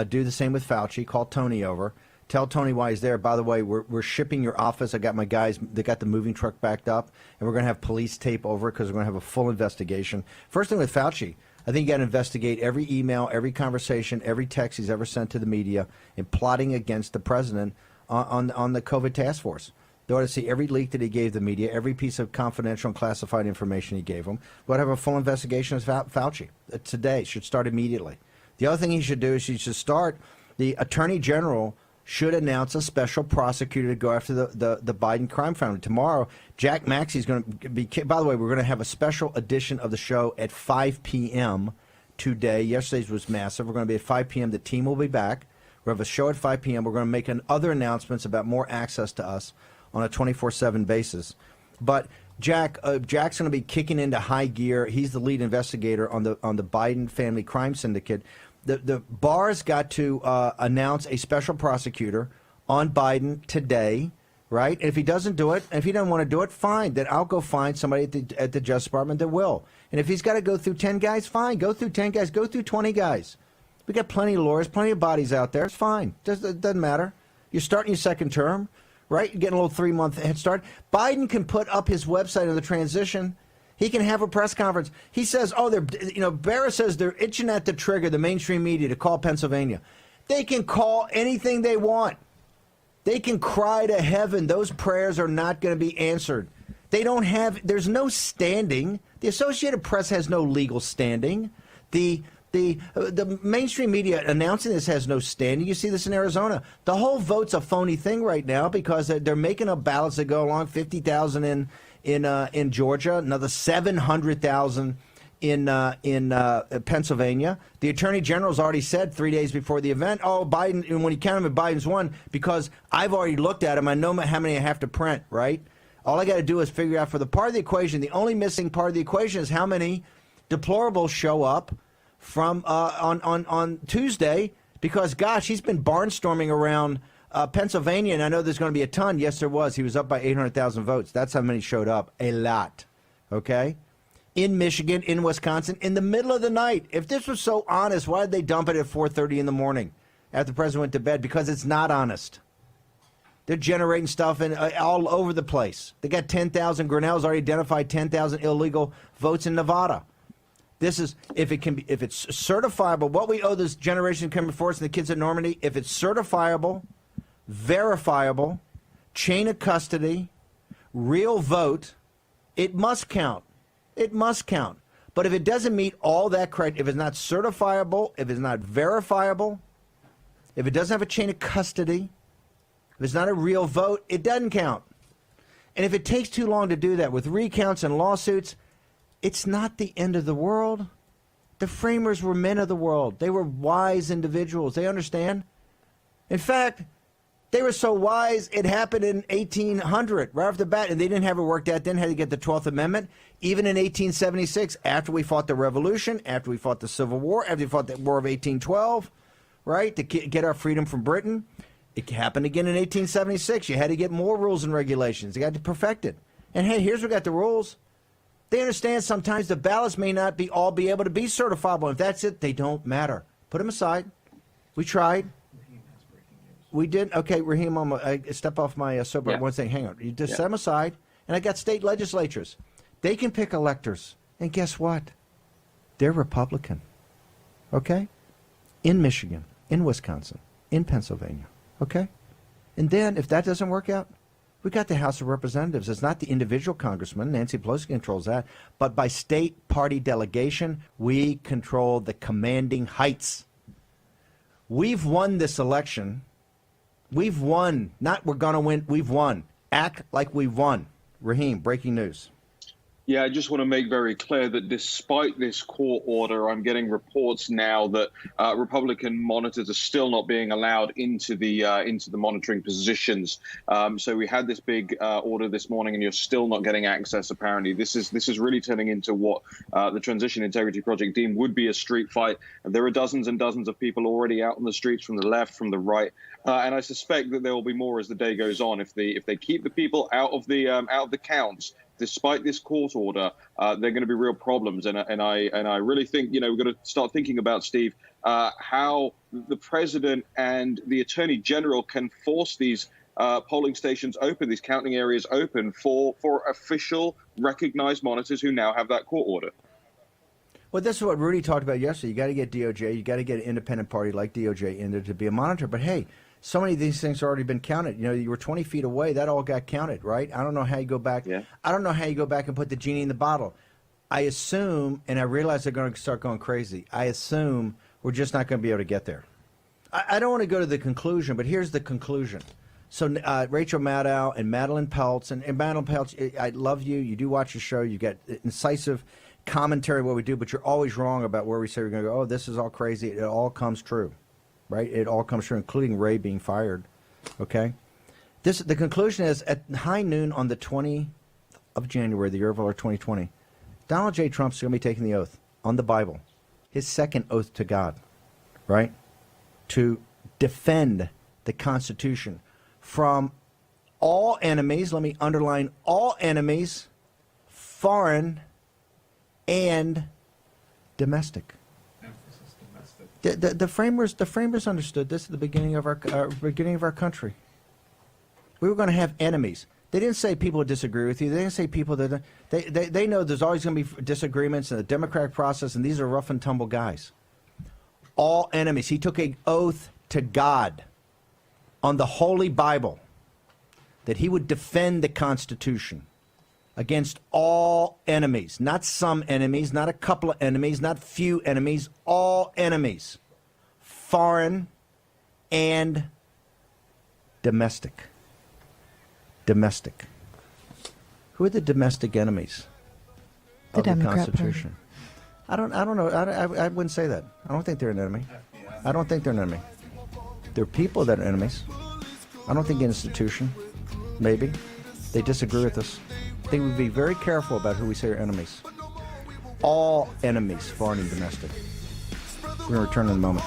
Do the same with Fauci. Call Tony over. Tell Tony why he's there. By the way, we're shipping your office. I got my guys. They got the moving truck backed up, and we're going to have police tape over it because we're going to have a full investigation. First thing with Fauci, I think you got to investigate every email, every conversation, every text he's ever sent to the media in plotting against the president on the COVID task force. They ought to see every leak that he gave the media, every piece of confidential and classified information he gave them. We ought to have a full investigation of Fauci today. Should start immediately. The other thing he should do is he should start. The Attorney General should announce a special prosecutor to go after the Biden crime family. Tomorrow, Jack Maxey's going to be. By the way, we're going to have a special edition of the show at 5 p.m. today. Yesterday's was massive. We're going to be at 5 p.m. The team will be back. We'll have a show at 5 p.m. We're going to make other announcements about more access to us on a 24/7 basis. But Jack's going to be kicking into high gear. He's the lead investigator on the Biden family crime syndicate. The Barr's got to announce a special prosecutor on Biden today, right? And if he doesn't do it, and if he doesn't want to do it, fine. Then I'll go find somebody at the Justice Department that will. And if he's got to go through 10 guys, fine. Go through 10 guys. Go through 20 guys. We got plenty of lawyers, plenty of bodies out there. It's fine. It doesn't matter. You're starting your second term, right? You're getting a little 3-month head start. Biden can put up his website on the transition. He can have a press conference. He says, Barra says they're itching at the trigger, the mainstream media, to call Pennsylvania. They can call anything they want. They can cry to heaven. Those prayers are not going to be answered. There's no standing. The Associated Press has no legal standing. The mainstream media announcing this has no standing. You see this in Arizona. The whole vote's a phony thing right now because they're making up ballots that go along. 50,000 in Georgia, another 700,000 in Pennsylvania. The Attorney General's already said 3 days before the event, Biden, and when you count them, Biden's won because I've already looked at them. I know how many I have to print, right? All I got to do is figure out for the part of the equation, the only missing part of the equation is how many deplorables show up from on Tuesday because, gosh, he's been barnstorming around Pennsylvania, and I know there's going to be a ton. Yes, there was. He was up by 800,000 votes. That's how many showed up. A lot. Okay? In Michigan, in Wisconsin, in the middle of the night. If this was so honest, why did they dump it at 4:30 in the morning after the president went to bed? Because it's not honest. They're generating stuff all over the place. They got 10,000. Grinnell's already identified 10,000 illegal votes in Nevada. This is, if it's certifiable, what we owe this generation coming before us and the kids at Normandy, if it's certifiable, verifiable, chain of custody, real vote, it must count. It must count. But if it doesn't meet all that criteria, if it's not certifiable, if it's not verifiable, If it doesn't have a chain of custody, if it's not a real vote, it doesn't count. And if it takes too long to do that with recounts and lawsuits, it's not the end of the world. The framers were men of the world. They were wise individuals. They understand. In fact, they were so wise, it happened in 1800, right off the bat, and they didn't have it worked out then, had to get the 12th Amendment. Even in 1876, after we fought the Revolution, after we fought the Civil War, after we fought the War of 1812, right, to get our freedom from Britain, it happened again in 1876. You had to get more rules and regulations. You got to perfect it. And hey, here's we got the rules. They understand sometimes the ballots may not all be able to be certifiable. If that's it, they don't matter. Put them aside. We tried. We did. Okay, Raheem, I step off my soapbox. One thing. Hang on. You just set them aside. And I got state legislatures. They can pick electors. And guess what? They're Republican. Okay? In Michigan, in Wisconsin, in Pennsylvania. Okay? And then, if that doesn't work out, we got the House of Representatives. It's not the individual congressman. Nancy Pelosi controls that. But by state party delegation, we control the commanding heights. We've won this election. We've won. Not we're going to win. We've won. Act like we've won. Raheem, breaking news. Yeah, I just want to make very clear that despite this court order, I'm getting reports now that Republican monitors are still not being allowed into the monitoring positions. So we had this big order this morning, and you're still not getting access. Apparently, this is really turning into what the Transition Integrity Project deemed would be a street fight. And there are dozens and dozens of people already out on the streets from the left, from the right, and I suspect that there will be more as the day goes on. If they keep the people out of the counts, despite this court order, there are going to be real problems. And I really think, we've got to start thinking about, Steve, how the president and the attorney general can force these polling stations open, these counting areas open for official recognized monitors who now have that court order. Well, this is what Rudy talked about yesterday. You got to get DOJ, you got to get an independent party like DOJ in there to be a monitor. But hey, so many of these things have already been counted. You were 20 feet away. That all got counted, right? I don't know how you go back. Yeah. I don't know how you go back and put the genie in the bottle. I assume, and I realize they're going to start going crazy, I assume we're just not going to be able to get there. I don't want to go to the conclusion, but here's the conclusion. So Rachel Maddow and Madeline Peltz, and Madeline Peltz, I love you. You do watch the show. You get incisive commentary of what we do, but you're always wrong about where we say we're going to go, oh, this is all crazy. It all comes true. Right? It all comes true, including Ray being fired. Okay? The conclusion is at high noon on the 20th of January, the year of our 2020, Donald J. Trump's going to be taking the oath on the Bible, his second oath to God, right? To defend the Constitution from all enemies, let me underline all enemies, foreign and domestic. The framers understood this at the beginning of our country. We were going to have enemies. They didn't say people who disagree with you. They didn't say people that they know there's always going to be disagreements in the democratic process, and these are rough and tumble guys. All enemies. He took an oath to God on the Holy Bible that he would defend the Constitution against all enemies, not some enemies, not a couple of enemies, not few enemies, all enemies, foreign and domestic. Domestic. Who are the domestic enemies of the Constitution? I don't know. I wouldn't say that. I don't think they're an enemy. I don't think they're an enemy. They're people that are enemies. I don't think the institution. Maybe. They disagree with us. I think we'd be very careful about who we say are enemies. All enemies, foreign and domestic. We're going to return in a moment.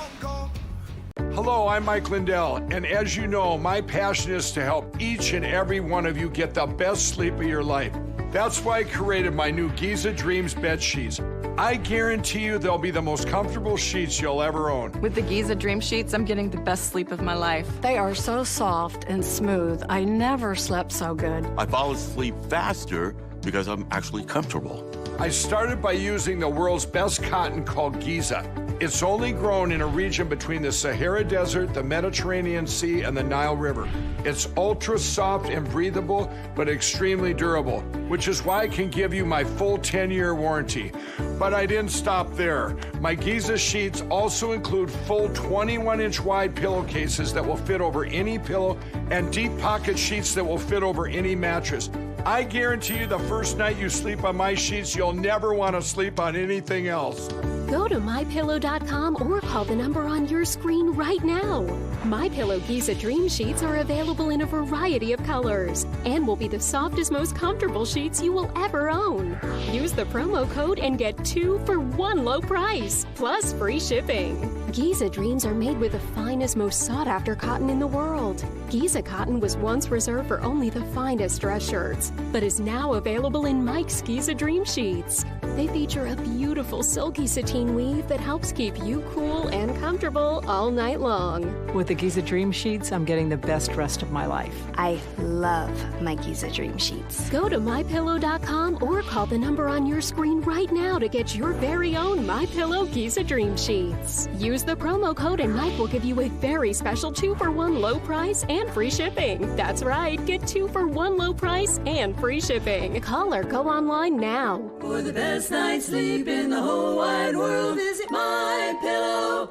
Hello, I'm Mike Lindell, and as you know, my passion is to help each and every one of you get the best sleep of your life. That's why I created my new Giza Dreams bed sheets. I guarantee you they'll be the most comfortable sheets you'll ever own. With the Giza Dream Sheets, I'm getting the best sleep of my life. They are so soft and smooth. I never slept so good. I fall asleep faster because I'm actually comfortable. I started by using the world's best cotton called Giza. It's only grown in a region between the Sahara Desert, the Mediterranean Sea, and the Nile River. It's ultra soft and breathable, but extremely durable, which is why I can give you my full 10-year warranty. But I didn't stop there. My Giza sheets also include full 21-inch wide pillowcases that will fit over any pillow and deep pocket sheets that will fit over any mattress. I guarantee you the first night you sleep on my sheets, you'll never want to sleep on anything else. Go to MyPillow.com or call the number on your screen right now. MyPillow Giza Dream Sheets are available in a variety of colors and will be the softest, most comfortable sheets you will ever own. Use the promo code and get 2 for 1 low price, plus free shipping. Giza Dreams are made with the finest, most sought-after cotton in the world. Giza cotton was once reserved for only the finest dress shirts, but is now available in Mike's Giza Dream Sheets. They feature a beautiful silky sateen weave that helps keep you cool and comfortable all night long. With the Giza Dream Sheets, I'm getting the best rest of my life. I love my Giza Dream Sheets. Go to MyPillow.com or call the number on your screen right now to get your very own MyPillow Giza Dream Sheets. Use the promo code and Mike will give you a very special 2 for 1 low price and free shipping. That's right, get 2 for 1 low price and free shipping. Call or go online now. For the best night's sleep in the whole wide world, visit MyPillow.com.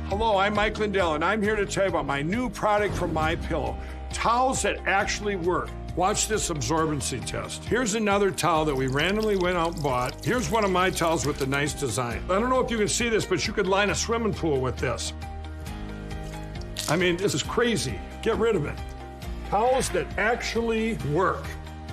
Hello, I'm Mike Lindell, and I'm here to tell you about my new product from MyPillow, towels that actually work. Watch this absorbency test. Here's another towel that we randomly went out and bought. Here's one of my towels with the nice design. I don't know if you can see this, but you could line a swimming pool with this. I mean, this is crazy. Get rid of it. Towels that actually work.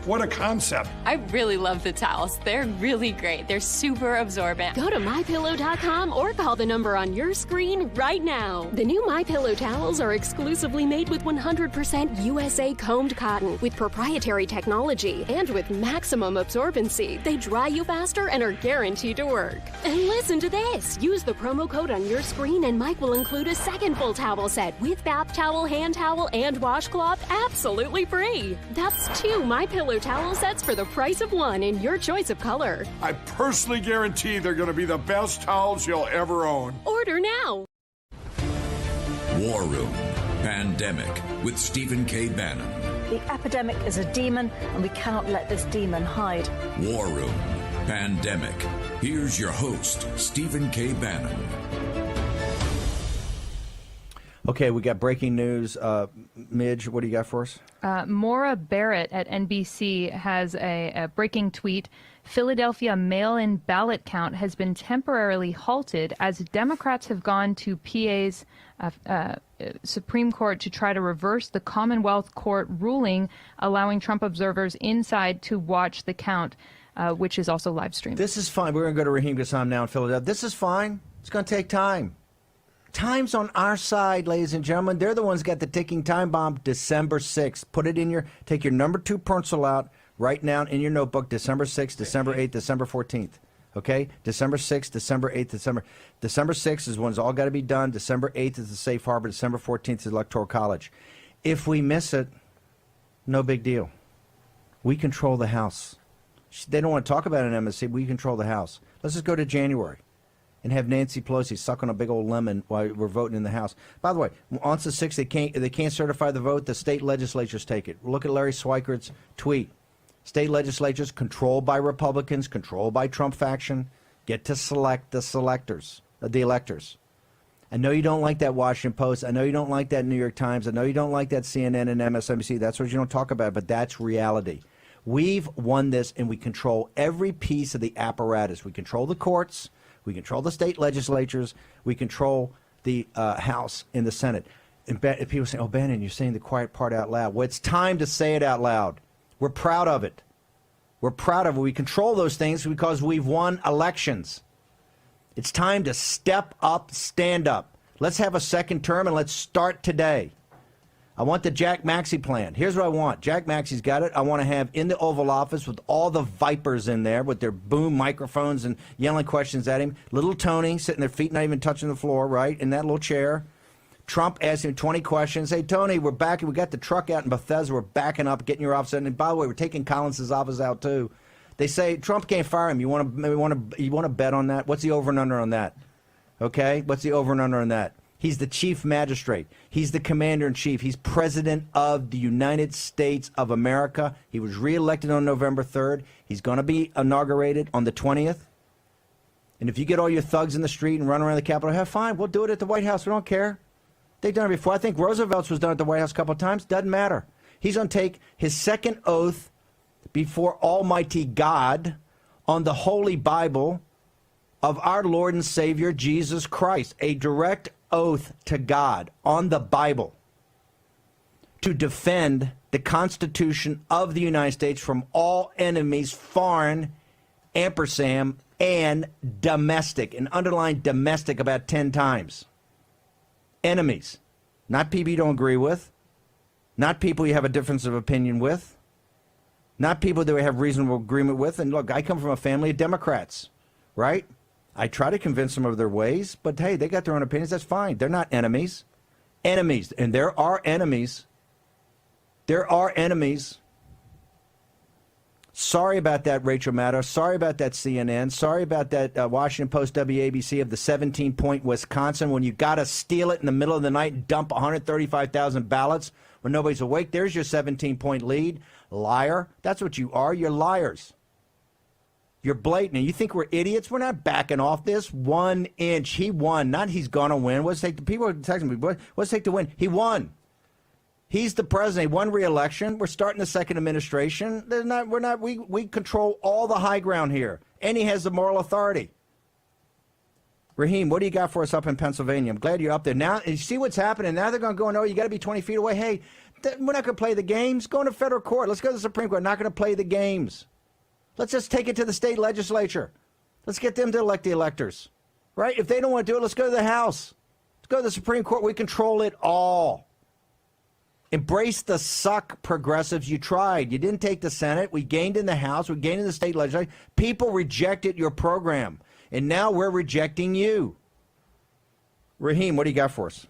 What a concept. I really love the towels. They're really great. They're super absorbent. Go to MyPillow.com or call the number on your screen right now. The new MyPillow towels are exclusively made with 100% USA combed cotton with proprietary technology and with maximum absorbency. They dry you faster and are guaranteed to work. And listen to this. Use the promo code on your screen and Mike will include a second full towel set with bath towel, hand towel, and washcloth absolutely free. That's 2 MyPillow towel sets for the price of 1 in your choice of color. I personally guarantee they're going to be the best towels you'll ever own. Order now. War Room Pandemic with Stephen K. Bannon. The epidemic is a demon, and we cannot let this demon hide. War Room Pandemic. Here's your host, Stephen K. Bannon. Okay, we got breaking news. Midge, what do you got for us? Maura Barrett at NBC has a breaking tweet. Philadelphia mail-in ballot count has been temporarily halted as Democrats have gone to PA's Supreme Court to try to reverse the Commonwealth Court ruling allowing Trump observers inside to watch the count, which is also live streamed. This is fine. We're going to go to Raheem Gassam now in Philadelphia. This is fine. It's going to take time. Time's on our side, ladies and gentlemen. They're the ones got the ticking time bomb. December 6th. Take your number 2 pencil out, write down in your notebook, December 6th, December 8th, December 14th. Okay? December 6th, December 8th, December 6th is when it's all got to be done. December 8th is the safe harbor. December 14th is Electoral College. If we miss it, no big deal. We control the House. They don't want to talk about an MSC. We control the House. Let's just go to January and have Nancy Pelosi suck on a big old lemon while we're voting in the House. By the way, on the 6th, they can't certify the vote. The state legislatures take it. Look at Larry Schweikert's tweet. State legislatures controlled by Republicans, controlled by Trump faction, get to select the electors. I know you don't like that Washington Post. I know you don't like that New York Times. I know you don't like that CNN and MSNBC. That's what you don't talk about, but that's reality. We've won this, and we control every piece of the apparatus. We control the courts. We control the state legislatures. We control the House and the Senate. And people say, oh, Bannon, you're saying the quiet part out loud. Well, it's time to say it out loud. We're proud of it. We're proud of it. We control those things because we've won elections. It's time to step up, stand up. Let's have a second term, and let's start today. I want the Jack Maxey plan. Here's what I want. Jack Maxey's got it. I want to have in the Oval Office with all the vipers in there with their boom microphones and yelling questions at him. Little Tony sitting there, feet not even touching the floor, right, in that little chair. Trump asking him 20 questions. Hey, Tony, we're back. We got the truck out in Bethesda. We're backing up, getting your office. And by the way, we're taking Collins's office out, too. They say Trump can't fire him. You want to bet on that? What's the over and under on that? Okay, what's the over and under on that? He's the chief magistrate. He's the commander-in-chief. He's president of the United States of America. He was reelected on November 3rd. He's going to be inaugurated on the 20th. And if you get all your thugs in the street and run around the Capitol, have fine. We'll do it at the White House. We don't care. They've done it before. I think Roosevelt's was done at the White House a couple of times. Doesn't matter. He's going to take his second oath before Almighty God on the Holy Bible of our Lord and Savior Jesus Christ. A direct oath to God on the Bible to defend the Constitution of the United States from all enemies, foreign, ampersand, and domestic, and underline domestic about 10 times. Enemies, not people you don't agree with, not people you have a difference of opinion with, not people that we have reasonable agreement with. And look, I come from a family of Democrats, right? I try to convince them of their ways, but hey, they got their own opinions. That's fine. They're not enemies. Enemies. And there are enemies. There are enemies. Sorry about that, Rachel Maddow. Sorry about that, CNN. Sorry about that, Washington Post, WABC of the 17-point Wisconsin when you got to steal it in the middle of the night and dump 135,000 ballots when nobody's awake. There's your 17-point lead. Liar. That's what you are. You're liars. You're blatant. And you think we're idiots? We're not backing off this 1 inch. He won. Not he's going to win. What's it take? People are texting me, what's it take to win? He won. He's the president. He won re-election. We're starting the second administration. We control all the high ground here. And he has the moral authority. Raheem, what do you got for us up in Pennsylvania? I'm glad you're up there. Now, you see what's happening? Now they're going to go, no, you got to be 20 feet away. Hey, we're not going to play the games. Go into federal court. Let's go to the Supreme Court. Not going to play the games. Let's just take it to the state legislature. Let's get them to elect the electors. Right? If they don't want to do it, let's go to the House. Let's go to the Supreme Court. We control it all. Embrace the suck, progressives. You tried. You didn't take the Senate. We gained in the House. We gained in the state legislature. People rejected your program. And now we're rejecting you. Raheem, what do you got for us?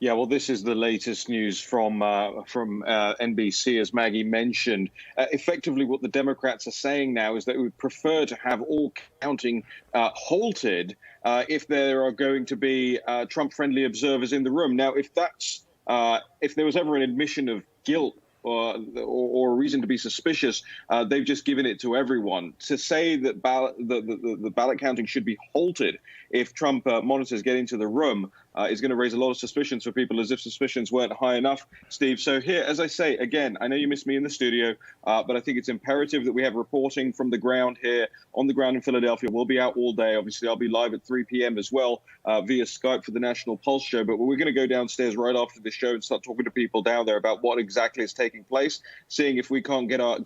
Yeah, well, this is the latest news from NBC, as Maggie mentioned. Effectively, what the Democrats are saying now is that we would prefer to have all counting halted if there are going to be Trump-friendly observers in the room. Now, if there was ever an admission of guilt or a reason to be suspicious, they've just given it to everyone. To say that the ballot counting should be halted if Trump monitors get into the room is going to raise a lot of suspicions for people, as if suspicions weren't high enough, Steve. So here, as I say, again, I know you missed me in the studio, but I think it's imperative that we have reporting from the ground here, on the ground in Philadelphia. We'll be out all day. Obviously, I'll be live at 3 p.m. as well via Skype for the National Pulse show. But we're going to go downstairs right after the show and start talking to people down there about what exactly is taking place, seeing if we can't get our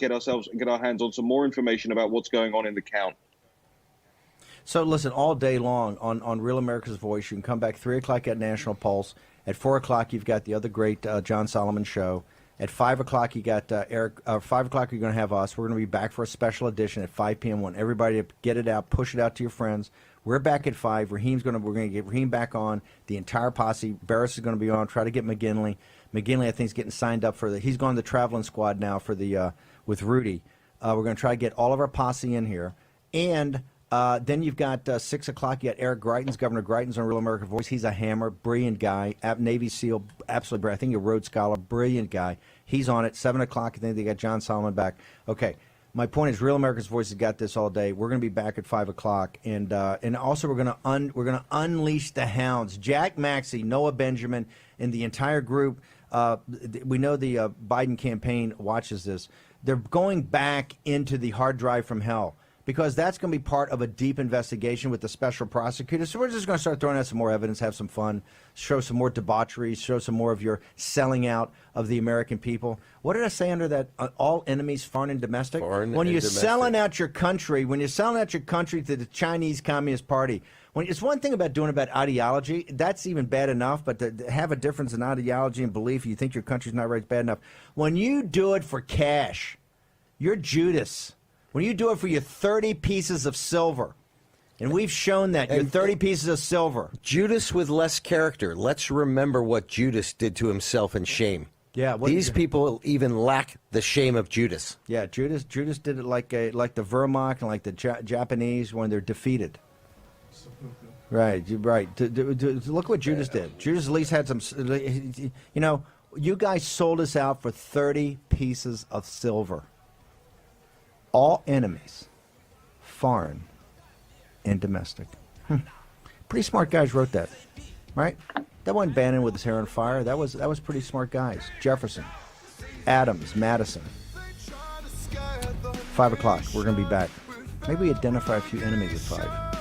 hands on some more information about what's going on in the count. So listen, all day long on Real America's Voice, you can come back 3 o'clock at National Pulse. At 4 o'clock, you've got the other great John Solomon show. At 5 o'clock, you got Eric. 5 o'clock, you're going to have us. We're going to be back for a special edition at 5 p.m. Want everybody to get it out, push it out to your friends. We're back at 5. We're going to get Raheem back on. The entire posse. Barris is going to be on. Try to get McGinley. McGinley, I think, is getting signed up for he's going to the traveling squad now for with Rudy. We're going to try to get all of our posse in here. And then you've got 6 o'clock. You got Eric Greitens, Governor Greitens on Real American Voice. He's a hammer, brilliant guy, Navy SEAL, absolutely brilliant. I think a Rhodes Scholar, brilliant guy. He's on at 7 o'clock, and then they got John Solomon back. Okay, my point is Real America's Voice has got this all day. We're going to be back at 5 o'clock, and also we're going to unleash the hounds. Jack Maxey, Noah Benjamin, and the entire group. We know the Biden campaign watches this. They're going back into the hard drive from hell, because that's going to be part of a deep investigation with the special prosecutor. So we're just going to start throwing out some more evidence, have some fun, show some more debauchery, show some more of your selling out of the American people. What did I say under that? All enemies, foreign and domestic? When you're selling out your country, to the Chinese Communist Party, it's one thing about doing about ideology. That's even bad enough, but to have a difference in ideology and belief, you think your country's not right, it's bad enough. When you do it for cash, you're Judas. When you do it for your 30 pieces of silver, and we've shown that, your 30 pieces of silver. Judas with less character. Let's remember what Judas did to himself in shame. Yeah, these people even lack the shame of Judas. Yeah, Judas did it like the Wehrmacht and like the Japanese when they're defeated. Right, right. Look what Judas did. Judas at least had some. You know, you guys sold us out for 30 pieces of silver. All enemies, foreign and domestic. Pretty smart guys wrote that, right? That wasn't Bannon with his hair on fire. That was pretty smart guys. Jefferson, Adams, Madison. 5 o'clock. We're going to be back. Maybe we identify a few enemies at 5.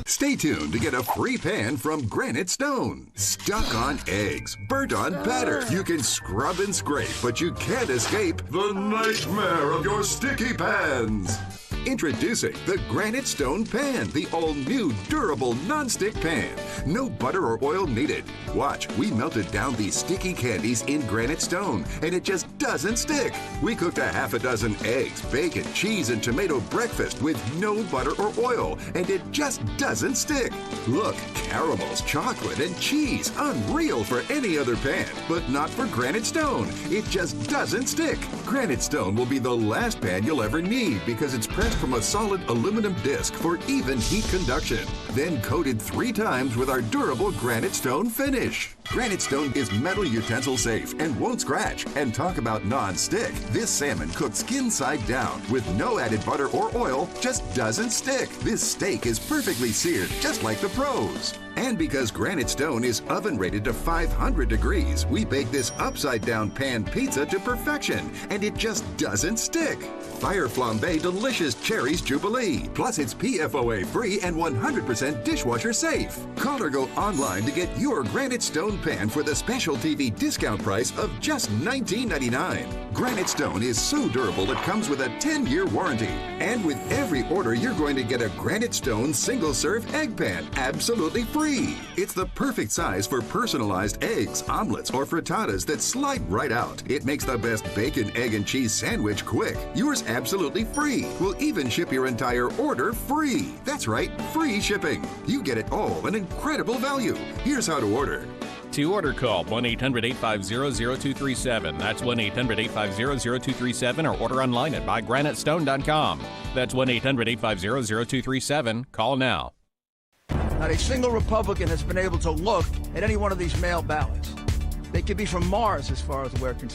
Stay tuned to get a free pan from Granite Stone. Stuck on eggs, burnt on batter. You can scrub and scrape, but you can't escape the nightmare of your sticky pans. Introducing the Granite Stone Pan, the all-new durable non-stick pan. No butter or oil needed. Watch, we melted down these sticky candies in Granite Stone, and it just doesn't stick. We cooked a half a dozen eggs, bacon, cheese, and tomato breakfast with no butter or oil, and it just doesn't stick. Look, caramels, chocolate, and cheese. Unreal for any other pan, but not for Granite Stone. It just doesn't stick. Granite Stone will be the last pan you'll ever need because it's pressed from a solid aluminum disc for even heat conduction, then coated 3 times with our durable Granite Stone finish. Granite Stone is metal utensil safe and won't scratch. And talk about non-stick. This salmon cooked skin side down with no added butter or oil just doesn't stick. This steak is perfectly seared just like the pros. And because Granite Stone is oven rated to 500 degrees, we bake this upside down pan pizza to perfection, and it just doesn't stick. Fire Flambe Delicious Cherries Jubilee. Plus, it's PFOA free and 100% dishwasher safe. Call or go online to get your Granite Stone pan for the special TV discount price of just $19.99. Granite Stone is so durable it comes with a 10-year warranty. And with every order, you're going to get a Granite Stone single-serve egg pan absolutely free. It's the perfect size for personalized eggs, omelets, or frittatas that slide right out. It makes the best bacon, egg, and cheese sandwich quick. Yours absolutely free. We'll even ship your entire order free. That's right, free shipping. You get it all at an incredible value. Here's how to order. To order, call 1-800-850-0237. That's 1-800-850-0237, or order online at buygranitestone.com. That's 1-800-850-0237. Call now. Not a single Republican has been able to look at any one of these mail ballots. They could be from Mars as far as we're concerned.